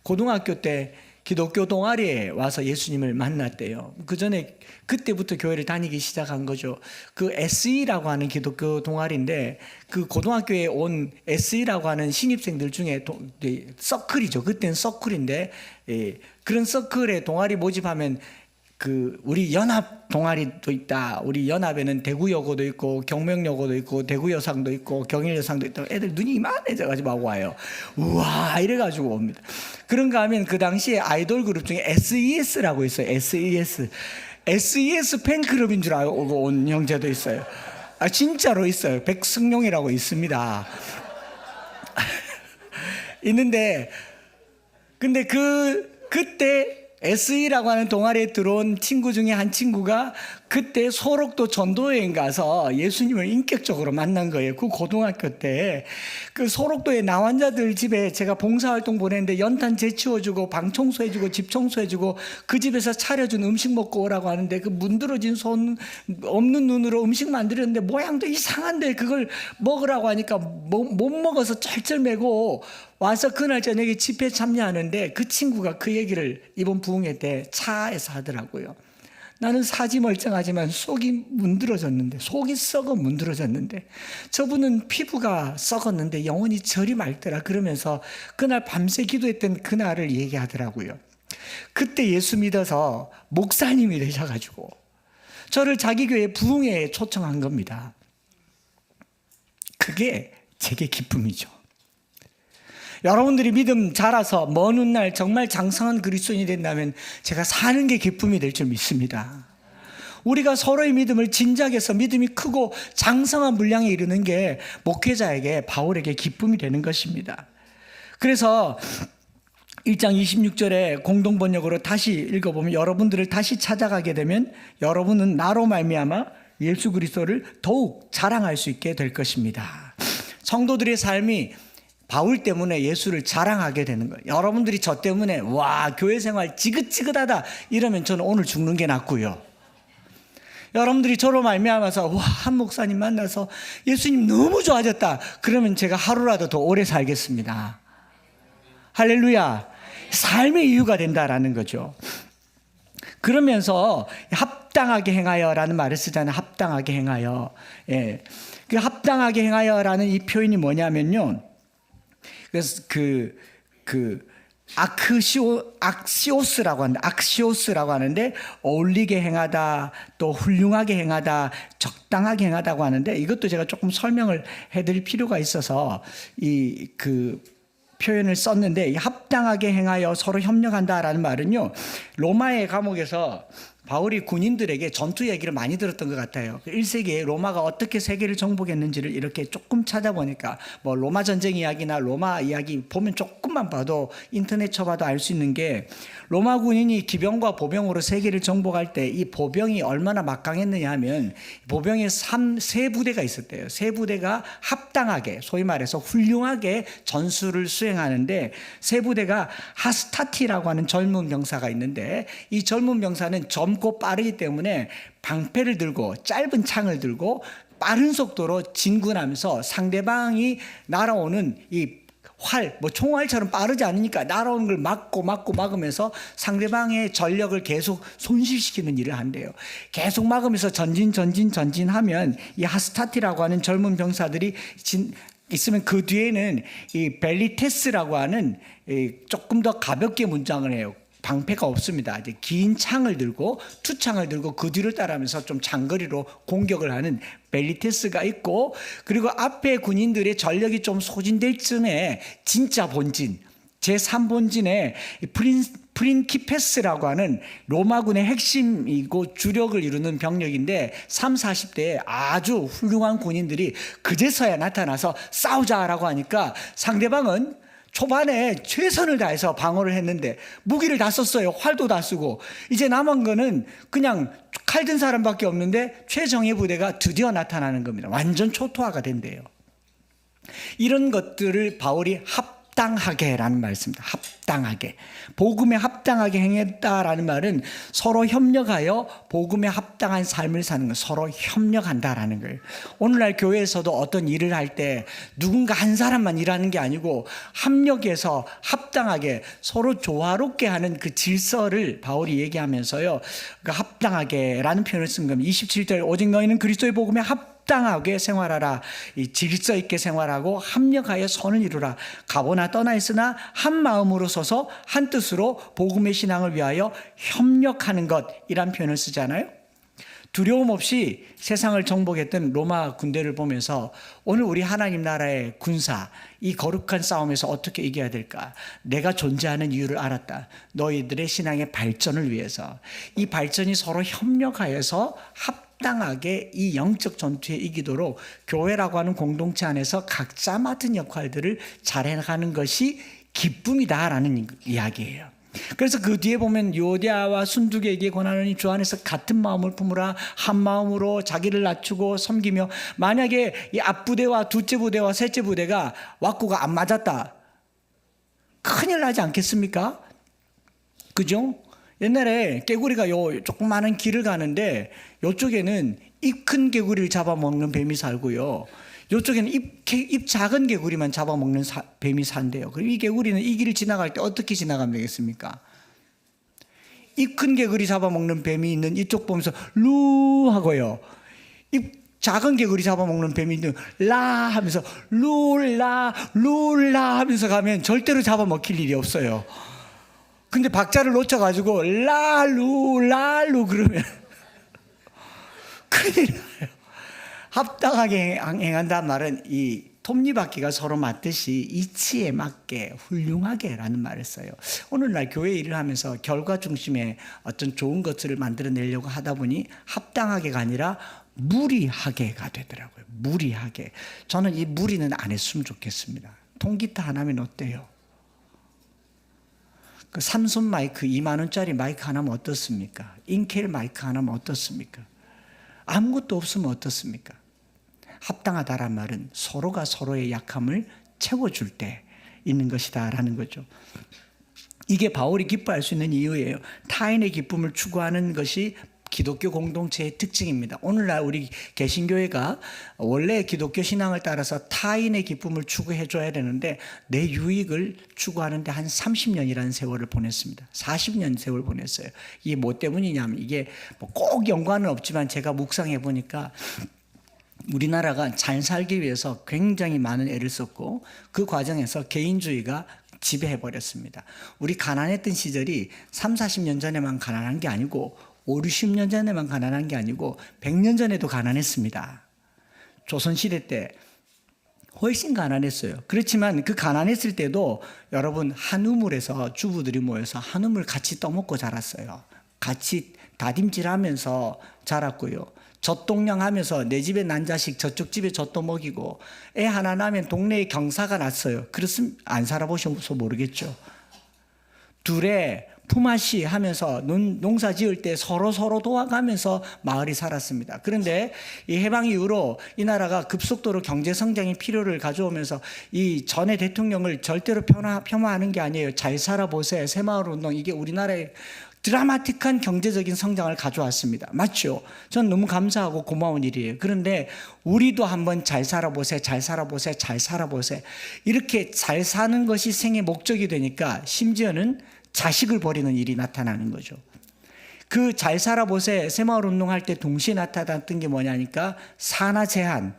고등학교 때 기독교 동아리에 와서 예수님을 만났대요. 그 전에 그때부터 교회를 다니기 시작한 거죠. 그 SE라고 하는 기독교 동아리인데 그 고등학교에 온 SE라고 하는 신입생들 중에 서클이죠. 그때는 서클인데 그런 서클에 동아리 모집하면 그 우리 연합 동아리도 있다. 우리 연합에는 대구여고도 있고 경명여고도 있고 대구여상도 있고 경일여상도 있다. 애들 눈이 이만해져가지고 막 와요. 우와 이래가지고 옵니다. 그런가 하면 그 당시에 아이돌 그룹 중에 SES라고 있어요. SES 팬클럽인 줄 알고 온 형제도 있어요. 진짜로 있어요. 백승용이라고 있습니다. 있는데 근데 그때 SE라고 하는 동아리에 들어온 친구 중에 한 친구가 그때 소록도 전도여행 가서 예수님을 인격적으로 만난 거예요. 그 고등학교 때 그 소록도의 나환자들 집에 제가 봉사활동 보냈는데 연탄 재치워주고 방 청소해주고 집 청소해주고 그 집에서 차려준 음식 먹고 오라고 하는데 그 문드러진 손 없는 눈으로 음식 만들었는데 모양도 이상한데 그걸 먹으라고 하니까 못 먹어서 쩔쩔매고 와서 그날 저녁에 집회 참여하는데 그 친구가 그 얘기를 이번 부흥회 때 차에서 하더라고요. 나는 사지 멀쩡하지만 속이 문드러졌는데 속이 썩어 문드러졌는데 저분은 피부가 썩었는데 영혼이 저리 맑더라. 그러면서 그날 밤새 기도했던 그날을 얘기하더라고요. 그때 예수 믿어서 목사님이 되셔가지고 저를 자기 교회 부흥회에 초청한 겁니다. 그게 제게 기쁨이죠. 여러분들이 믿음 자라서 먼 훗날 정말 장성한 그리스도인이 된다면 제가 사는 게 기쁨이 될 줄 믿습니다. 우리가 서로의 믿음을 진작해서 믿음이 크고 장성한 분량에 이르는 게 목회자에게 바울에게 기쁨이 되는 것입니다. 그래서 1장 26절에 공동번역으로 다시 읽어보면 여러분들을 다시 찾아가게 되면 여러분은 나로 말미암아 예수 그리스도를 더욱 자랑할 수 있게 될 것입니다. 성도들의 삶이 바울 때문에 예수를 자랑하게 되는 거예요. 여러분들이 저 때문에 와 교회 생활 지긋지긋하다 이러면 저는 오늘 죽는 게 낫고요. 여러분들이 저로 말미암아서 와 한 목사님 만나서 예수님 너무 좋아졌다 그러면 제가 하루라도 더 오래 살겠습니다. 할렐루야. 삶의 이유가 된다라는 거죠. 그러면서 합당하게 행하여라는 말을 쓰잖아요. 합당하게 행하여. 예. 그 합당하게 행하여라는 이 표현이 뭐냐면요. 그래서 악시오스라고 하는데 어울리게 행하다, 또 훌륭하게 행하다, 적당하게 행하다고 하는데 이것도 제가 조금 설명을 해드릴 필요가 있어서 그 표현을 썼는데 이 합당하게 행하여 서로 협력한다라는 말은요 로마의 감옥에서 바울이 군인들에게 전투 얘기를 많이 들었던 것 같아요. 1세기에 로마가 어떻게 세계를 정복했는지를 이렇게 조금 찾아보니까 뭐 로마 전쟁 이야기나 로마 이야기 보면 조금만 봐도 인터넷 쳐봐도 알 수 있는 게 로마 군인이 기병과 보병으로 세계를 정복할 때 이 보병이 얼마나 막강했느냐 하면 보병에 세 부대가 있었대요. 세 부대가 합당하게 소위 말해서 훌륭하게 전술을 수행하는데 세 부대가 하스타티라고 하는 젊은 병사가 있는데 이 젊은 병사는 젊고 빠르기 때문에 방패를 들고 짧은 창을 들고 빠른 속도로 진군하면서 상대방이 날아오는 이 뭐 총알처럼 빠르지 않으니까 날아오는 걸 막으면서 상대방의 전력을 계속 손실시키는 일을 한대요. 계속 막으면서 전진하면 이 하스타티라고 하는 젊은 병사들이 있으면 그 뒤에는 이 벨리테스라고 하는 조금 더 가볍게 문장을 해요. 방패가 없습니다. 이제 긴 창을 들고 투창을 들고 그 뒤를 따라하면서 좀 장거리로 공격을 하는 벨리테스가 있고, 그리고 앞에 군인들의 전력이 좀 소진될 쯤에 진짜 본진 제3본진에 프린키페스라고 하는 로마군의 핵심이고 주력을 이루는 병력인데 30-40대의 아주 훌륭한 군인들이 그제서야 나타나서 싸우자라고 하니까 상대방은 초반에 최선을 다해서 방어를 했는데 무기를 다 썼어요. 활도 다 쓰고. 이제 남은 거는 그냥 칼 든 사람밖에 없는데 최정예 부대가 드디어 나타나는 겁니다. 완전 초토화가 된대요. 이런 것들을 바울이 합당하게라는 말씀입니다. 합당하게. 복음에 합당하게 행했다라는 말은 서로 협력하여 복음에 합당한 삶을 사는 거, 서로 협력한다라는 거예요. 오늘날 교회에서도 어떤 일을 할 때 누군가 한 사람만 일하는 게 아니고 합력해서 합당하게 서로 조화롭게 하는 그 질서를 바울이 얘기하면서요, 그 합당하게라는 표현을 쓴 겁니다. 27절 오직 너희는 그리스도의 복음에 합당하게 생활하라. 이 질서 있게 생활하고 합력하여 선을 이루라. 가보나 떠나 있으나 한 마음으로 서서 한 뜻으로 복음의 신앙을 위하여 협력하는 것이란 표현을 쓰잖아요. 두려움 없이 세상을 정복했던 로마 군대를 보면서 오늘 우리 하나님 나라의 군사, 이 거룩한 싸움에서 어떻게 이겨야 될까? 내가 존재하는 이유를 알았다. 너희들의 신앙의 발전을 위해서. 이 발전이 서로 협력하여서 합당하게 이 영적 전투에 이기도록 교회라고 하는 공동체 안에서 각자 맡은 역할들을 잘 해나가는 것이 기쁨이다라는 이야기예요. 그래서 그 뒤에 보면 요디아와 순두개에게 권하노니 주 안에서 같은 마음을 품으라. 한 마음으로 자기를 낮추고 섬기며. 만약에 이 앞부대와 두째 부대와 셋째 부대가 왁구가 안 맞았다, 큰일 나지 않겠습니까? 그죠? 옛날에 개구리가 요 조그마한 길을 가는데 요쪽에는 입 큰 개구리를 잡아먹는 뱀이 살고요, 요쪽에는 입 작은 개구리만 잡아먹는 뱀이 산대요. 그럼 이 개구리는 이 길을 지나갈 때 어떻게 지나가면 되겠습니까? 입 큰 개구리 잡아먹는 뱀이 있는 이쪽 보면서 루 하고요, 입 작은 개구리 잡아먹는 뱀이 있는 라 하면서 룰라 하면서 가면 절대로 잡아먹힐 일이 없어요. 근데 박자를 놓쳐가지고 랄루 그러면 큰일 나요. 합당하게 행한다는 말은 이 톱니바퀴가 서로 맞듯이 이치에 맞게 훌륭하게라는 말을 써요. 오늘날 교회 일을 하면서 결과 중심의 어떤 좋은 것들을 만들어내려고 하다 보니 합당하게가 아니라 무리하게가 되더라고요. 무리하게. 저는 이 무리는 안 했으면 좋겠습니다. 통기타 하나면 어때요? 그 삼손 마이크 2만 원짜리 마이크 하나면 어떻습니까? 인켈 마이크 하나면 어떻습니까? 아무것도 없으면 어떻습니까? 합당하다란 말은 서로가 서로의 약함을 채워줄 때 있는 것이다라는 거죠. 이게 바울이 기뻐할 수 있는 이유예요. 타인의 기쁨을 추구하는 것이 기독교 공동체의 특징입니다. 오늘날 우리 개신교회가 원래 기독교 신앙을 따라서 타인의 기쁨을 추구해 줘야 되는데 내 유익을 추구하는데 한 30년이라는 세월을 보냈습니다. 40년 세월 보냈어요. 이게 뭐 때문이냐면, 이게 꼭 연관은 없지만 제가 묵상해 보니까 우리나라가 잘 살기 위해서 굉장히 많은 애를 썼고 그 과정에서 개인주의가 지배해버렸습니다. 우리 가난했던 시절이 30-40년 전에만 가난한 게 아니고 50-60년 전에만 가난한 게 아니고 100년 전에도 가난했습니다. 조선시대 때 훨씬 가난했어요. 그렇지만 그 가난했을 때도 여러분 한우물에서 주부들이 모여서 한우물 같이 떠먹고 자랐어요. 같이 다림질하면서 자랐고요. 젖동냥하면서 내 집에 난 자식 저쪽 집에 젖도 먹이고, 애 하나 낳으면 동네에 경사가 났어요. 그렇으면 안 살아보셔서 모르겠죠. 둘에 품앗이 하면서 농사 지을 때 서로 도와가면서 마을이 살았습니다. 그런데 이 해방 이후로 이 나라가 급속도로 경제 성장의 필요를 가져오면서 이 전의 대통령을 절대로 폄하하는 게 아니에요. 잘 살아보세요. 새마을 운동, 이게 우리나라의 드라마틱한 경제적인 성장을 가져왔습니다. 맞죠? 전 너무 감사하고 고마운 일이에요. 그런데 우리도 한번 잘 살아보세, 잘 살아보세, 잘 살아보세. 이렇게 잘 사는 것이 생의 목적이 되니까 심지어는 자식을 버리는 일이 나타나는 거죠. 그 잘 살아보세 새마을 운동할 때 동시에 나타났던 게 뭐냐니까 산하 제한,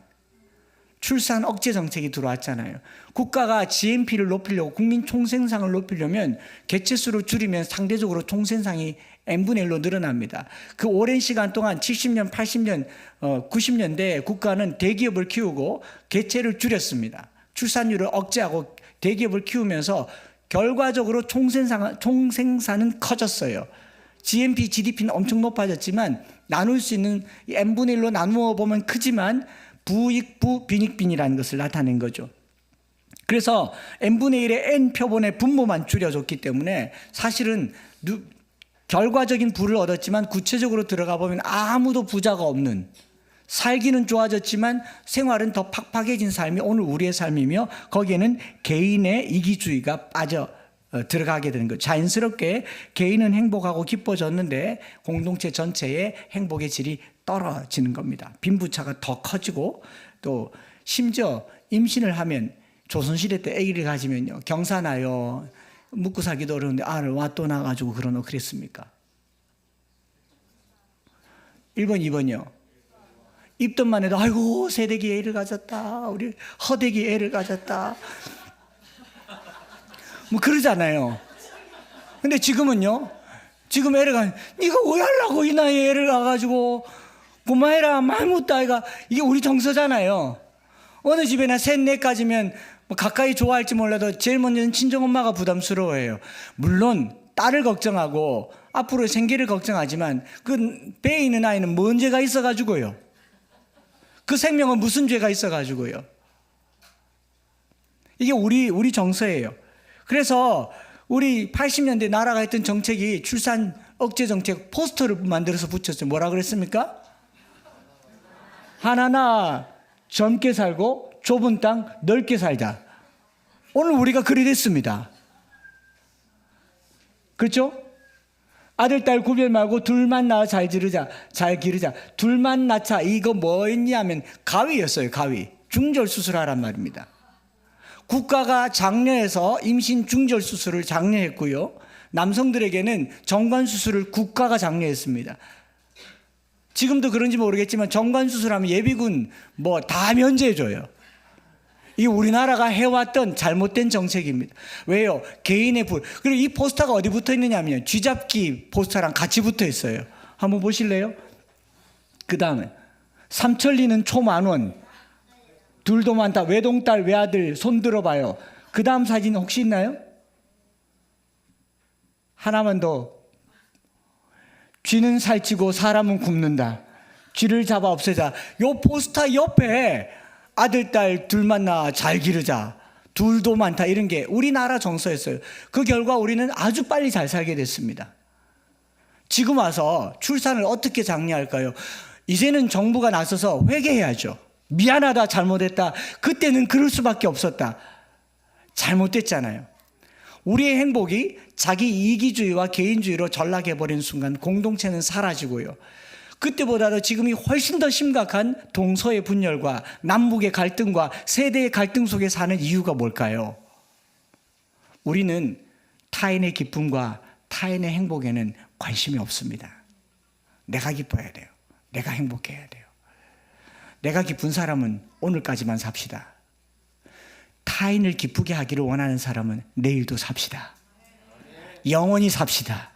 출산 억제 정책이 들어왔잖아요. 국가가 GNP를 높이려고, 국민 총생산을 높이려면 개체수를 줄이면 상대적으로 총생산이 n분의 1로 늘어납니다. 그 오랜 시간 동안 70년, 80년, 90년대에 국가는 대기업을 키우고 개체를 줄였습니다. 출산율을 억제하고 대기업을 키우면서 결과적으로 총생산은 커졌어요. GNP, GDP는 엄청 높아졌지만 나눌 수 있는 n분의 1로 나누어 보면 크지만 부익부 빈익빈이라는 것을 나타낸 거죠. 그래서 n분의 1의 n 표본의 분모만 줄여줬기 때문에 사실은 결과적인 부를 얻었지만 구체적으로 들어가 보면 아무도 부자가 없는, 살기는 좋아졌지만 생활은 더 팍팍해진 삶이 오늘 우리의 삶이며 거기에는 개인의 이기주의가 빠져 들어가게 되는 거죠. 자연스럽게 개인은 행복하고 기뻐졌는데 공동체 전체의 행복의 질이 떨어지는 겁니다. 빈부차가 더 커지고 또 심지어 임신을 하면 조선시대 때 아기를 가지면요 경사나요. 묵고 살기도 어려운데 알을 와 또 낳아가지고 그러노 그랬습니까? 1번, 2번이요. 입덧만 해도 아이고 새댁이 애를 가졌다. 우리 허댁이 애를 가졌다. 뭐 그러잖아요. 근데 지금은요. 지금 애를 가, 네가 왜 하려고 이 나이에 애를 가가지고 고마해라 말 못다 아이가. 이게 우리 정서잖아요. 어느 집에나 셋, 넷까지면 뭐 가까이 좋아할지 몰라도 제일 먼저는 친정엄마가 부담스러워해요. 물론 딸을 걱정하고 앞으로의 생계를 걱정하지만 그 배에 있는 아이는 뭔 죄가 있어가지고요. 그 생명은 무슨 죄가 있어가지고요. 이게 우리 정서예요. 그래서 우리 80년대 나라가 했던 정책이 출산 억제 정책 포스터를 만들어서 붙였어요. 뭐라 그랬습니까? 하나나 젊게 살고 좁은 땅 넓게 살자. 오늘 우리가 그리 됐습니다. 그렇죠? 아들, 딸 구별 말고 둘만 낳아 잘 기르자. 잘 기르자. 둘만 낳자. 이거 뭐였냐면 가위였어요. 가위. 중절 수술하란 말입니다. 국가가 장려해서 임신 중절 수술을 장려했고요. 남성들에게는 정관 수술을 국가가 장려했습니다. 지금도 그런지 모르겠지만 정관 수술하면 예비군 뭐 다 면제해줘요. 이 우리나라가 해왔던 잘못된 정책입니다. 왜요? 개인의 불. 그리고 이 포스터가 어디 붙어 있느냐면 쥐잡기 포스터랑 같이 붙어 있어요. 한번 보실래요? 그 다음에 삼천리는 초만원. 둘도 많다. 외동딸, 외아들 손 들어봐요. 그 다음 사진 혹시 있나요? 하나만 더. 쥐는 살찌고 사람은 굶는다. 쥐를 잡아 없애자. 요 포스터 옆에 아들, 딸 둘만 낳아 잘 기르자. 둘도 많다. 이런 게 우리나라 정서였어요. 그 결과 우리는 아주 빨리 잘 살게 됐습니다. 지금 와서 출산을 어떻게 장려할까요? 이제는 정부가 나서서 회개해야죠. 미안하다, 잘못했다. 그때는 그럴 수밖에 없었다. 잘못됐잖아요. 우리의 행복이 자기 이기주의와 개인주의로 전락해버린 순간 공동체는 사라지고요. 그때보다도 지금이 훨씬 더 심각한 동서의 분열과 남북의 갈등과 세대의 갈등 속에 사는 이유가 뭘까요? 우리는 타인의 기쁨과 타인의 행복에는 관심이 없습니다. 내가 기뻐야 돼요. 내가 행복해야 돼요. 내가 기쁜 사람은 오늘까지만 삽시다. 타인을 기쁘게 하기를 원하는 사람은 내일도 삽시다. 영원히 삽시다.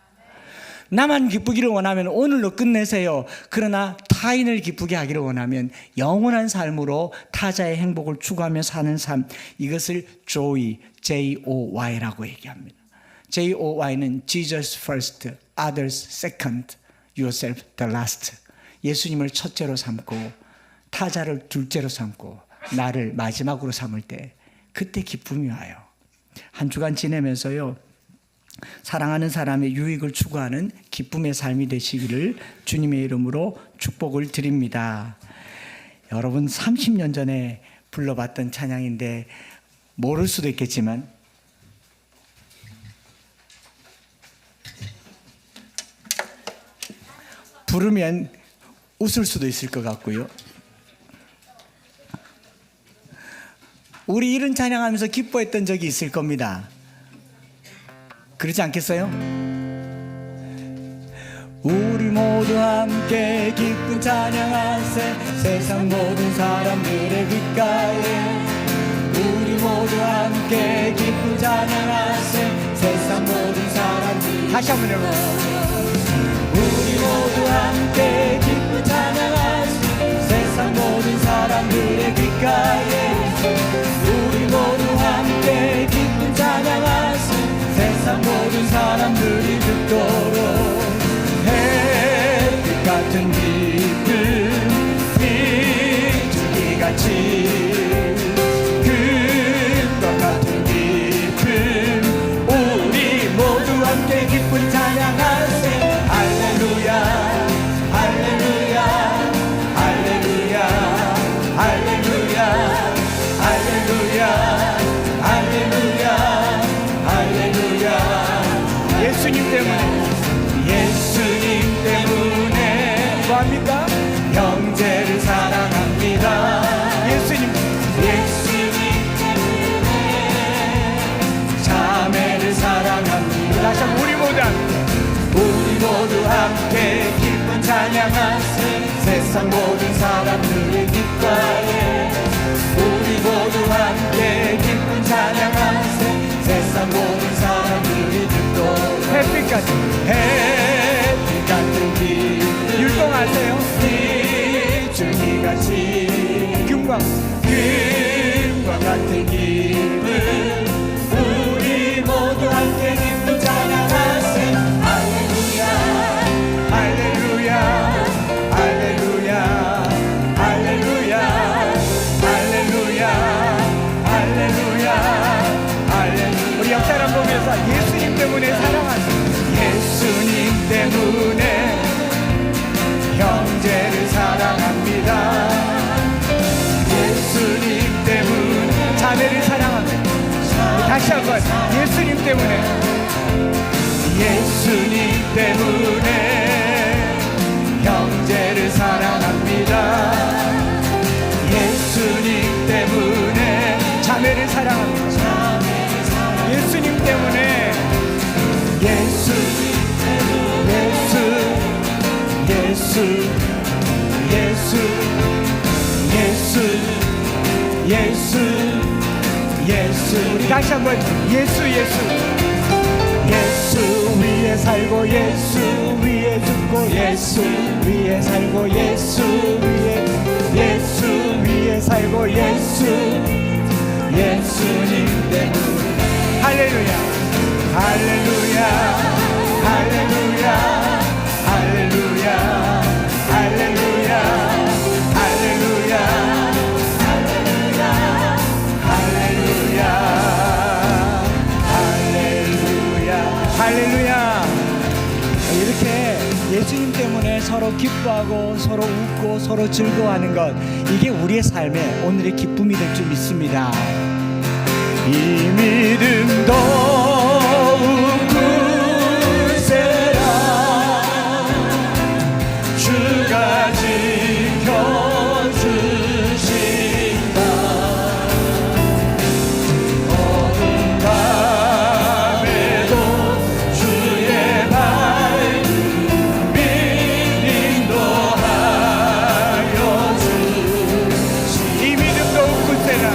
나만 기쁘기를 원하면 오늘로 끝내세요. 그러나 타인을 기쁘게 하기를 원하면 영원한 삶으로 타자의 행복을 추구하며 사는 삶, 이것을 joy, J-O-Y라고 얘기합니다. J-O-Y는 Jesus first, others second, yourself the last. 예수님을 첫째로 삼고 타자를 둘째로 삼고 나를 마지막으로 삼을 때 그때 기쁨이 와요. 한 주간 지내면서요. 사랑하는 사람의 유익을 추구하는 기쁨의 삶이 되시기를 주님의 이름으로 축복을 드립니다. 여러분 30년 전에 불러봤던 찬양인데 모를 수도 있겠지만 부르면 웃을 수도 있을 것 같고요. 우리 이런 찬양하면서 기뻐했던 적이 있을 겁니다. 그렇지 않겠어요? 우리 모두 함께 기쁜 찬양하세 세상 모든 사람들의 귓가에 우리 모두 함께 기쁜 찬양하세 세상 모든 사람들 다시 한번 해볼까요? 우리 모두 함께 기쁜 찬양하세 세상 모든 사람들의 귓가에 우리 모두 함께 기쁜 찬양하세 세상 모든 사람들이 듣도록 햇빛 같은 기쁨 비줄기같이 금과 같은 기쁨 우리 모두 함께 기쁜 찬양하세 할렐루야 할렐루야 할렐루야 할렐루야 할렐루야 할렐루야 할렐루야 예수님 때문에 예수님 때문에 뭐합니까? 형제를 사랑합니다. 예수님 때문에 자매를 사랑합니다. 다시 한번 우리 모두 함께 기쁜 찬양하세 세상 모든 사람들의 귓가에 우리 모두 함께 기쁜 찬양하세 세상 모든 사람들이 듣도록 햇빛 같은 길 율동하세요. 비줄기같이 금과 같은 기쁨 우리 모두 함께 기쁜 찬양하세 할렐루야 할렐루야 할렐루야 할렐루야 할렐루야 할렐루야 할렐루야 우리 옆 사람 보면서 예수님 때문에 사랑하세요. 예수님 때문에 형제를 사랑합니다. 예수님 때문에 자매를 사랑합니다. 다시 한번 예수님 때문에 예수님 때문에 형제를 사랑합니다. 예수님 때문에 자매를 사랑합니다. 예수님 때문에 예수 우리 다시 한번 예수 위에 살고 예수 위에 죽고 예수 위에 살고 예수 위에 살고 예수님 때문에 할렐루야 할렐루야 할렐루야 할렐루야 할렐루야 할렐루야 할렐루야 할렐루야 할렐루야 이렇게 예수님 때문에 서로 기뻐하고 서로 웃고 서로 즐거워하는 것 이게 우리의 삶의 오늘의 기쁨이 될 줄 믿습니다. 이 믿음 더욱 굳세라 주가 지켜주신다 어두운 밤에도 주의 밝음이 인도하여 주시 이 믿음 더욱 굳세라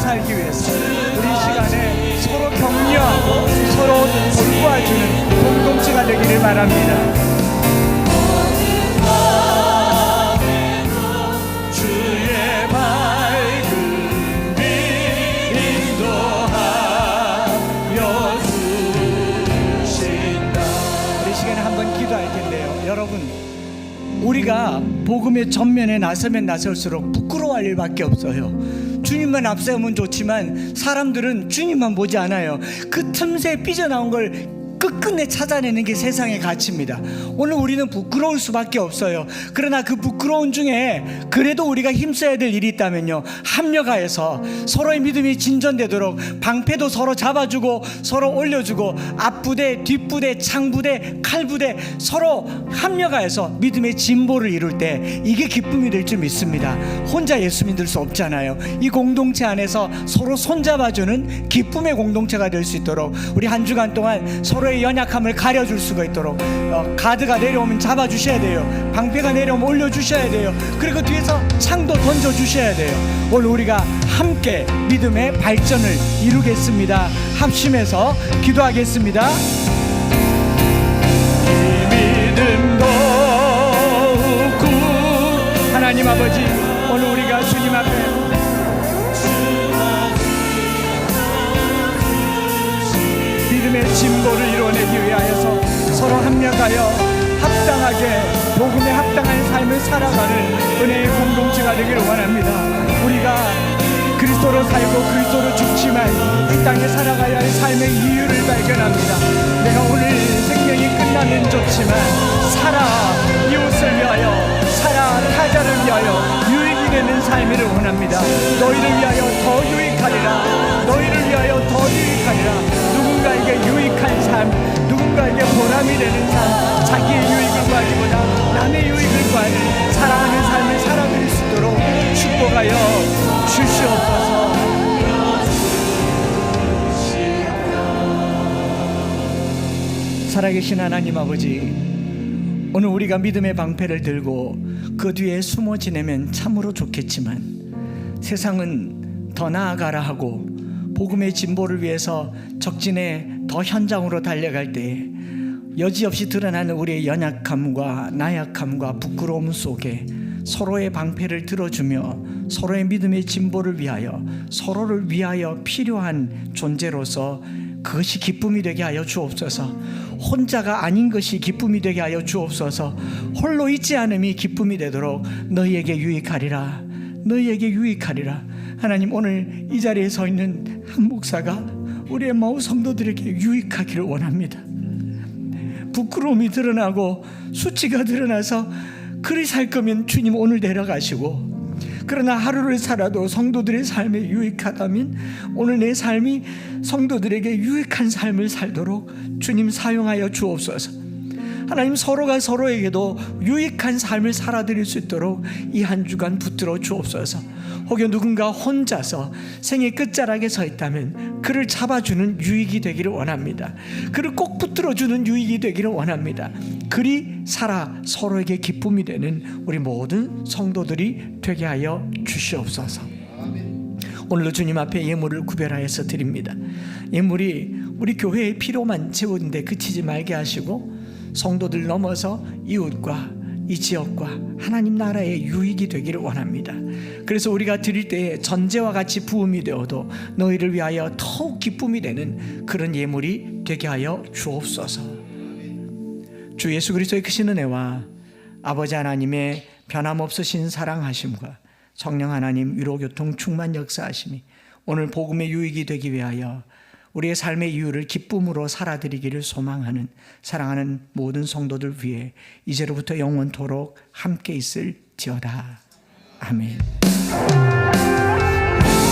살기 위해서 우리 시간에 서로 격려하고 서로 돌보아주는 공동체가 되기를 바랍니다. 주의 밝음이 인도하 시간에 한번 기도할 텐데요. 여러분, 우리가 복음의 전면에 나서면 나설수록 부끄러워할 일밖에 없어요. 주님만 앞세우면 좋지만 사람들은 주님만 보지 않아요. 그 틈새 삐져나온 걸 끝끝내 찾아내는 게 세상의 가치입니다. 오늘 우리는 부끄러울 수밖에 없어요. 그러나 그 부끄러운 중에 그래도 우리가 힘써야 될 일이 있다면요, 합력하여서 서로의 믿음이 진전되도록 방패도 서로 잡아주고 서로 올려주고 앞부대, 뒷부대, 창부대, 칼부대 서로 합력하여서 믿음의 진보를 이룰 때 이게 기쁨이 될 줄 믿습니다. 혼자 예수 믿을 수 없잖아요. 이 공동체 안에서 서로 손잡아주는 기쁨의 공동체가 될 수 있도록 우리 한 주간 동안 서로의 연약함을 가려줄 수가 있도록 가드가 내려오면 잡아주셔야 돼요. 방패가 내려오면 올려주셔야 돼요. 그리고 뒤에서 창도 던져주셔야 돼요. 오늘 우리가 함께 믿음의 발전을 이루겠습니다. 합심해서 기도하겠습니다. 이 믿음도 구 하나님 아버지, 오늘 우리가 주님 앞에 믿음의 진보를 이루어내기 위하여서 서로 합력하여 합당하게 복음에 합당한 삶을 살아가는 은혜의 공동체가 되기를 원합니다. 우리가 그리스도로 살고 그리스도로 죽지만 이 땅에 살아가야 할 삶의 이유를 발견합니다. 내가 오늘 생명이 끝나면 좋지만 살아 이웃을 위하여, 살아 타자를 위하여 유익이 되는 삶을 원합니다. 너희를 위하여 더 유익하리라. 너희를 위하여 더 유익하리라. 누군가에게 유익한 삶, 누군가에게 보람이 되는 삶, 자기의 유익을 구하기보다 남의 유익을 구하는 사랑하는 삶을 살아갈 수 있도록 축복하여 주시옵소서. 살아계신 하나님 아버지, 오늘 우리가 믿음의 방패를 들고 그 뒤에 숨어 지내면 참으로 좋겠지만 세상은 더 나아가라 하고 복음의 진보를 위해서 적진에 더 현장으로 달려갈 때 여지없이 드러나는 우리의 연약함과 나약함과 부끄러움 속에 서로의 방패를 들어주며 서로의 믿음의 진보를 위하여, 서로를 위하여 필요한 존재로서 그것이 기쁨이 되게 하여 주옵소서. 혼자가 아닌 것이 기쁨이 되게 하여 주옵소서. 홀로 있지 않음이 기쁨이 되도록 너희에게 유익하리라. 너희에게 유익하리라. 하나님, 오늘 이 자리에 서 있는 한 목사가 우리의 모든 성도들에게 유익하기를 원합니다. 부끄러움이 드러나고 수치가 드러나서 그리 살 거면 주님 오늘 내려가시고, 그러나 하루를 살아도 성도들의 삶에 유익하다면 오늘 내 삶이 성도들에게 유익한 삶을 살도록 주님 사용하여 주옵소서. 하나님, 서로가 서로에게도 유익한 삶을 살아드릴 수 있도록 이 한 주간 붙들어 주옵소서. 혹여 누군가 혼자서 생의 끝자락에 서 있다면 그를 잡아주는 유익이 되기를 원합니다. 그를 꼭 붙들어주는 유익이 되기를 원합니다. 그리 살아 서로에게 기쁨이 되는 우리 모든 성도들이 되게 하여 주시옵소서. 오늘도 주님 앞에 예물을 구별하여서 드립니다. 예물이 우리 교회의 필요만 채우는데 그치지 말게 하시고 성도들 넘어서 이웃과 이 지역과 하나님 나라의 유익이 되기를 원합니다. 그래서 우리가 드릴 때에 전제와 같이 부음이 되어도 너희를 위하여 더욱 기쁨이 되는 그런 예물이 되게 하여 주옵소서. 주 예수 그리스도의 크신 은혜와 아버지 하나님의 변함없으신 사랑하심과 성령 하나님 위로교통 충만 역사하심이 오늘 복음의 유익이 되기 위하여 우리의 삶의 이유를 기쁨으로 살아드리기를 소망하는 사랑하는 모든 성도들 위해 이제로부터 영원토록 함께 있을지어다. 아멘.